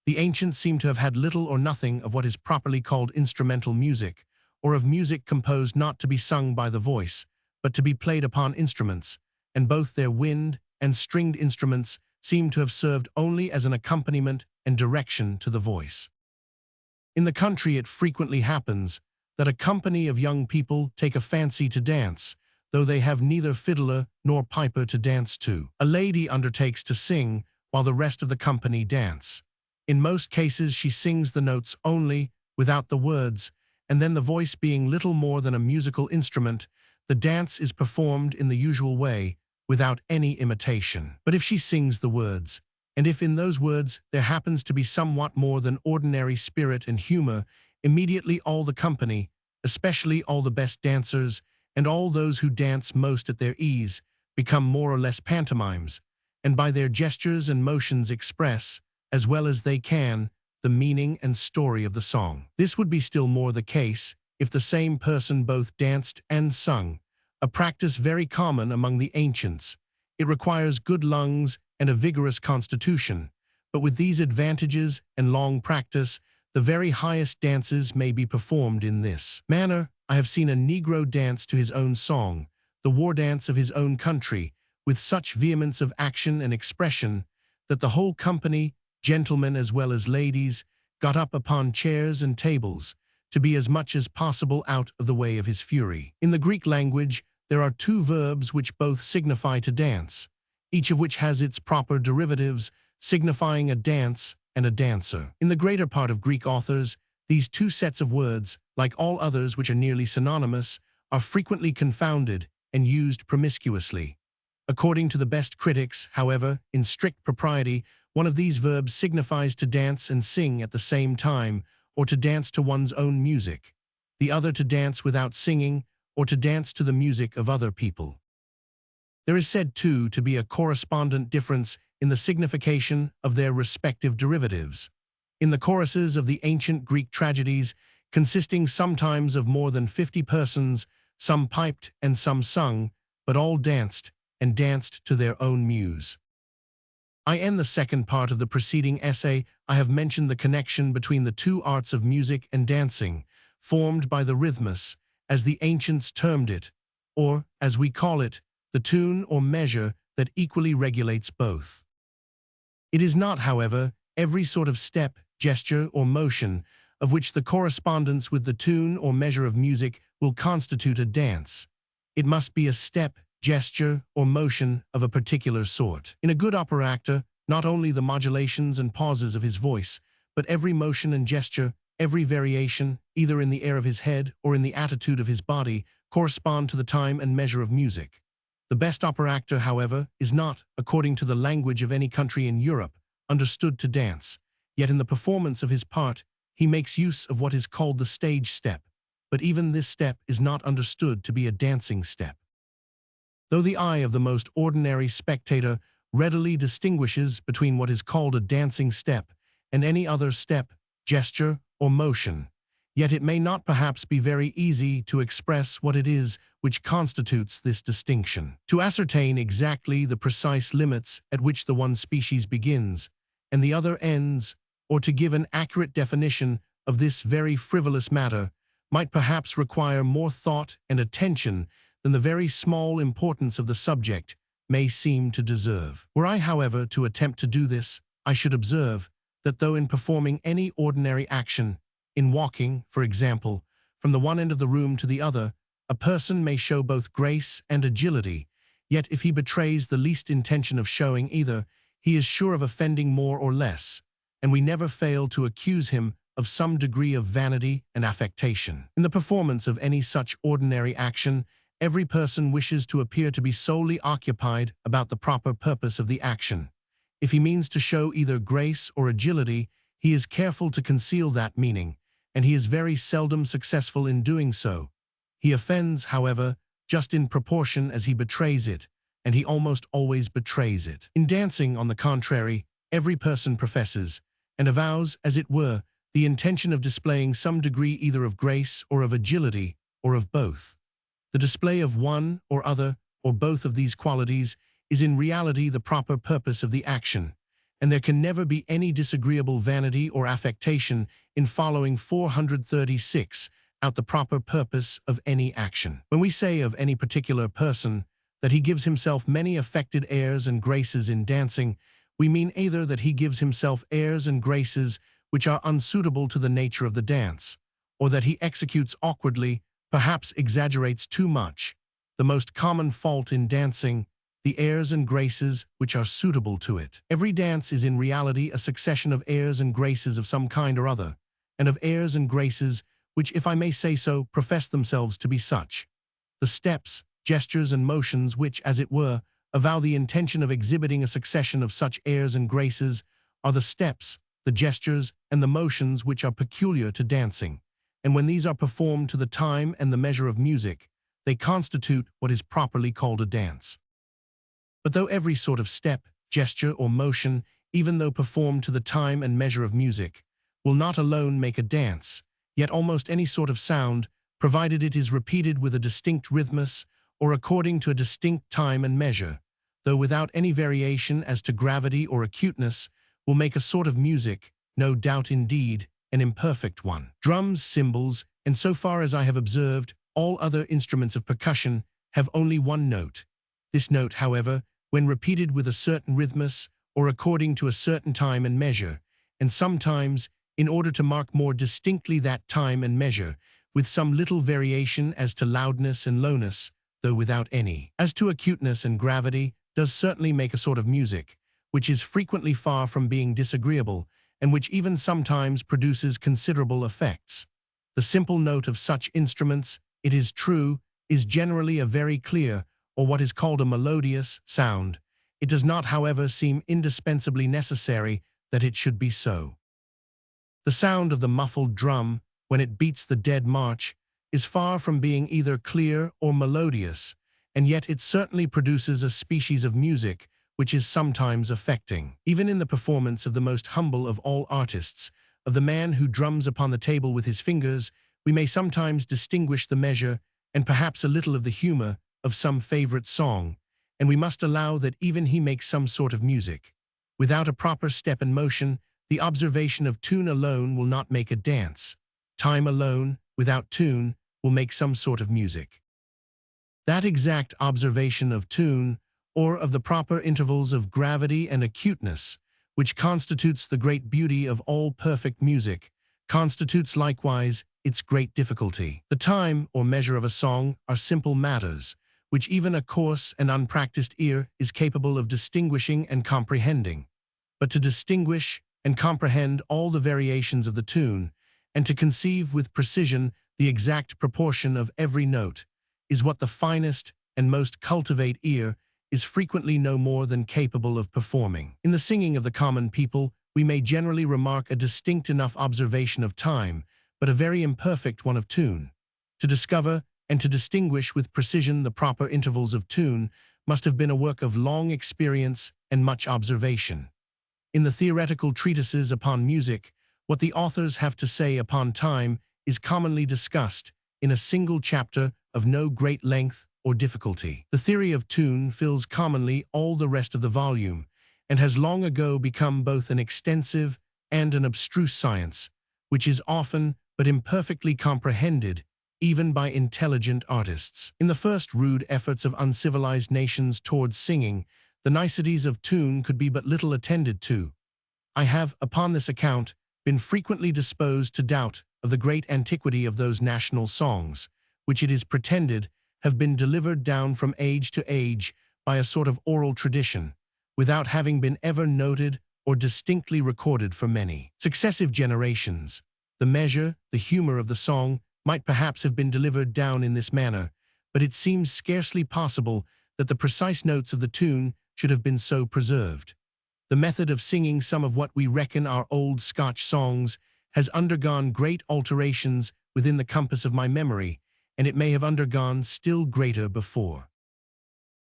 The ancients seem to have had little or nothing of what is properly called instrumental music, or of music composed not to be sung by the voice, but to be played upon instruments, and both their wind and stringed instruments seem to have served only as an accompaniment and direction to the voice. In the country it frequently happens that a company of young people take a fancy to dance, though they have neither fiddler nor piper to dance to. A lady undertakes to sing while the rest of the company dance. In most cases she sings the notes only, without the words, and then the voice being little more than a musical instrument, the dance is performed in the usual way, without any imitation. But if she sings the words, and if in those words there happens to be somewhat more than ordinary spirit and humor, immediately all the company, especially all the best dancers, and all those who dance most at their ease, become more or less pantomimes, and by their gestures and motions express, as well as they can, the meaning and story of the song. This would be still more the case if the same person both danced and sung, a practice very common among the ancients. It requires good lungs and a vigorous constitution, but with these advantages and long practice, the very highest dances may be performed in this manner. I have seen a Negro dance to his own song, the war dance of his own country, with such vehemence of action and expression that the whole company, gentlemen as well as ladies, got up upon chairs and tables, to be as much as possible out of the way of his fury. In the Greek language, there are two verbs which both signify to dance, each of which has its proper derivatives, signifying a dance and a dancer. In the greater part of Greek authors, these two sets of words, like all others which are nearly synonymous, are frequently confounded and used promiscuously. According to the best critics, however, in strict propriety, one of these verbs signifies to dance and sing at the same time, or to dance to one's own music, the other to dance without singing, or to dance to the music of other people. There is said, too, to be a correspondent difference in the signification of their respective derivatives. In the choruses of the ancient Greek tragedies, consisting sometimes of more than 50 persons, some piped and some sung, but all danced, and danced to their own muse. I end the second part of the preceding essay. I have mentioned the connection between the two arts of music and dancing, formed by the rhythmus, as the ancients termed it, or, as we call it, the tune or measure that equally regulates both. It is not, however, every sort of step, gesture, or motion of which the correspondence with the tune or measure of music will constitute a dance. It must be a step, gesture, or motion of a particular sort. In a good opera actor, not only the modulations and pauses of his voice, but every motion and gesture, every variation, either in the air of his head or in the attitude of his body, correspond to the time and measure of music. The best opera actor, however, is not, according to the language of any country in Europe, understood to dance, yet in the performance of his part, he makes use of what is called the stage step, but even this step is not understood to be a dancing step. Though the eye of the most ordinary spectator readily distinguishes between what is called a dancing step and any other step, gesture, or motion, yet it may not perhaps be very easy to express what it is which constitutes this distinction. To ascertain exactly the precise limits at which the one species begins and the other ends, or to give an accurate definition of this very frivolous matter, might perhaps require more thought and attention than the very small importance of the subject may seem to deserve. Were I, however, to attempt to do this, I should observe that though in performing any ordinary action, in walking, for example, from the one end of the room to the other, a person may show both grace and agility, yet if he betrays the least intention of showing either, he is sure of offending more or less, and we never fail to accuse him of some degree of vanity and affectation. In the performance of any such ordinary action, every person wishes to appear to be solely occupied about the proper purpose of the action. If he means to show either grace or agility, he is careful to conceal that meaning, and he is very seldom successful in doing so. He offends, however, just in proportion as he betrays it, and he almost always betrays it. In dancing, on the contrary, every person professes, and avows, as it were, the intention of displaying some degree either of grace or of agility, or of both. The display of one or other, or both of these qualities, is in reality the proper purpose of the action, and there can never be any disagreeable vanity or affectation in following 436 out the proper purpose of any action. When we say of any particular person that he gives himself many affected airs and graces in dancing, we mean either that he gives himself airs and graces which are unsuitable to the nature of the dance, or that he executes awkwardly, perhaps exaggerates too much, the most common fault in dancing, the airs and graces which are suitable to it. Every dance is in reality a succession of airs and graces of some kind or other, and of airs and graces which, if I may say so, profess themselves to be such. The steps, gestures, and motions which, as it were, avow the intention of exhibiting a succession of such airs and graces are the steps, the gestures, and the motions which are peculiar to dancing, and when these are performed to the time and the measure of music, they constitute what is properly called a dance. But though every sort of step, gesture, or motion, even though performed to the time and measure of music, will not alone make a dance, yet almost any sort of sound, provided it is repeated with a distinct rhythmus or according to a distinct time and measure, though without any variation as to gravity or acuteness, will make a sort of music, no doubt indeed, an imperfect one. Drums, cymbals, and so far as I have observed, all other instruments of percussion have only one note. This note, however, when repeated with a certain rhythmus or according to a certain time and measure, and sometimes, in order to mark more distinctly that time and measure, with some little variation as to loudness and lowness, though without any, as to acuteness and gravity, does certainly make a sort of music, which is frequently far from being disagreeable, and which even sometimes produces considerable effects. The simple note of such instruments, it is true, is generally a very clear, or what is called a melodious, sound. It does not, however, seem indispensably necessary that it should be so. The sound of the muffled drum, when it beats the dead march, is far from being either clear or melodious, and yet it certainly produces a species of music which is sometimes affecting. Even in the performance of the most humble of all artists, of the man who drums upon the table with his fingers, we may sometimes distinguish the measure, and perhaps a little of the humor, of some favorite song, and we must allow that even he makes some sort of music. Without a proper step and motion, the observation of tune alone will not make a dance. Time alone, without tune, will make some sort of music. That exact observation of tune, or of the proper intervals of gravity and acuteness, which constitutes the great beauty of all perfect music, constitutes likewise its great difficulty. The time or measure of a song are simple matters, which even a coarse and unpracticed ear is capable of distinguishing and comprehending. But to distinguish and comprehend all the variations of the tune, and to conceive with precision the exact proportion of every note, is what the finest and most cultivate ear is frequently no more than capable of performing. In the singing of the common people, we may generally remark a distinct enough observation of time, but a very imperfect one of tune. To discover and to distinguish with precision the proper intervals of tune must have been a work of long experience and much observation. In the theoretical treatises upon music, what the authors have to say upon time is commonly discussed in a single chapter of no great length or difficulty. The theory of tune fills commonly all the rest of the volume, and has long ago become both an extensive and an abstruse science, which is often but imperfectly comprehended even by intelligent artists. In the first rude efforts of uncivilized nations towards singing, the niceties of tune could be but little attended to. I have, upon this account, been frequently disposed to doubt of the great antiquity of those national songs, which it is pretended have been delivered down from age to age by a sort of oral tradition, without having been ever noted or distinctly recorded for many successive generations. The measure, the humor of the song might perhaps have been delivered down in this manner, but it seems scarcely possible that the precise notes of the tune should have been so preserved. The method of singing some of what we reckon our old Scotch songs has undergone great alterations within the compass of my memory, and it may have undergone still greater before.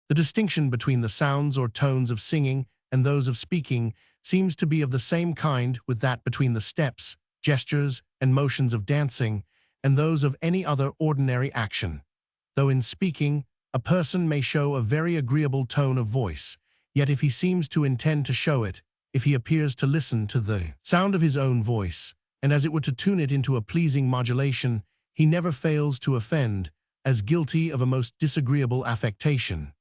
The distinction between the sounds or tones of singing and those of speaking seems to be of the same kind with that between the steps, gestures, and motions of dancing, and those of any other ordinary action. Though in speaking, a person may show a very agreeable tone of voice, yet if he seems to intend to show it, if he appears to listen to the sound of his own voice, and as it were to tune it into a pleasing modulation, he never fails to offend, as guilty of a most disagreeable affectation.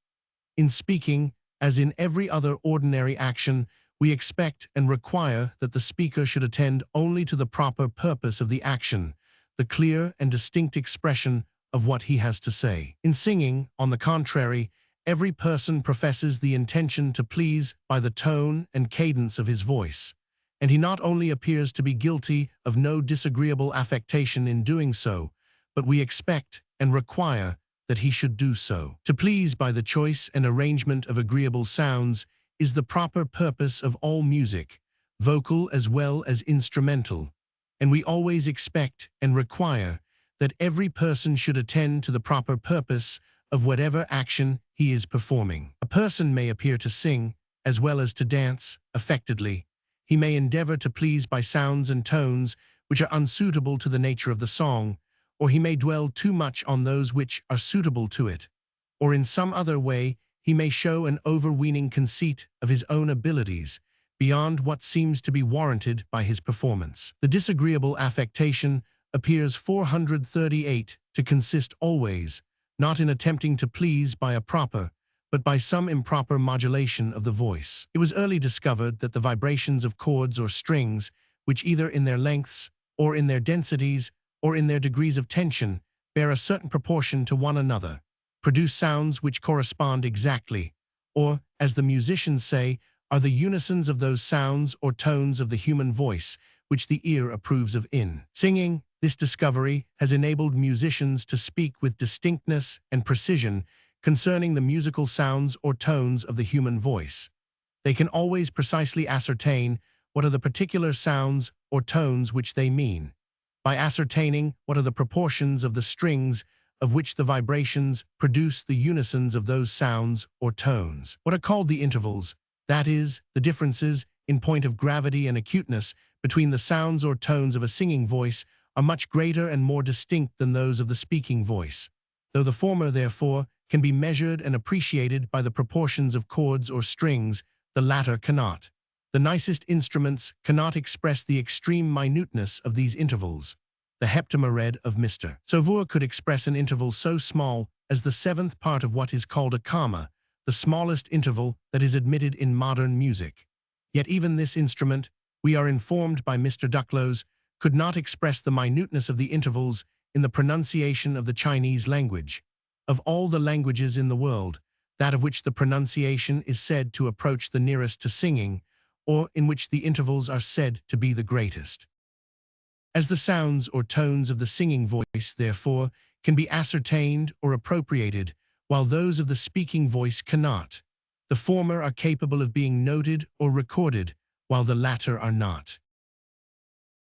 In speaking, as in every other ordinary action, We expect and require that the speaker should attend only to the proper purpose of the action, the clear and distinct expression of what he has to say. In singing, on the contrary, every person professes the intention to please by the tone and cadence of his voice, and he not only appears to be guilty of no disagreeable affectation in doing so, but we expect and require that he should do so. To please by the choice and arrangement of agreeable sounds is the proper purpose of all music, vocal as well as instrumental, and we always expect and require that every person should attend to the proper purpose of whatever action he is performing. A person may appear to sing as well as to dance affectedly. He may endeavor to please by sounds and tones which are unsuitable to the nature of the song, or he may dwell too much on those which are suitable to it, or in some other way he may show an overweening conceit of his own abilities beyond what seems to be warranted by his performance. The disagreeable affectation appears 438 to consist always, not in attempting to please by a proper, but by some improper modulation of the voice. It was early discovered that the vibrations of chords or strings, which either in their lengths, or in their densities, or in their degrees of tension, bear a certain proportion to one another, produce sounds which correspond exactly, or, as the musicians say, are the unisons of those sounds or tones of the human voice which the ear approves of. In singing, this discovery has enabled musicians to speak with distinctness and precision concerning the musical sounds or tones of the human voice. They can always precisely ascertain what are the particular sounds or tones which they mean, by ascertaining what are the proportions of the strings of which the vibrations produce the unisons of those sounds or tones. What are called the intervals, that is, the differences in point of gravity and acuteness between the sounds or tones of a singing voice, are much greater and more distinct than those of the speaking voice. Though the former, therefore, can be measured and appreciated by the proportions of chords or strings, the latter cannot. The nicest instruments cannot express the extreme minuteness of these intervals. The heptamered of Mr. Sauveur could express an interval so small as the seventh part of what is called a comma, the smallest interval that is admitted in modern music. Yet even this instrument, we are informed by Mr. Duclos, could not express the minuteness of the intervals in the pronunciation of the Chinese language. Of all the languages in the world, that of which the pronunciation is said to approach the nearest to singing, or in which the intervals are said to be the greatest. As the sounds or tones of the singing voice, therefore, can be ascertained or appropriated, while those of the speaking voice cannot. The former are capable of being noted or recorded, while the latter are not.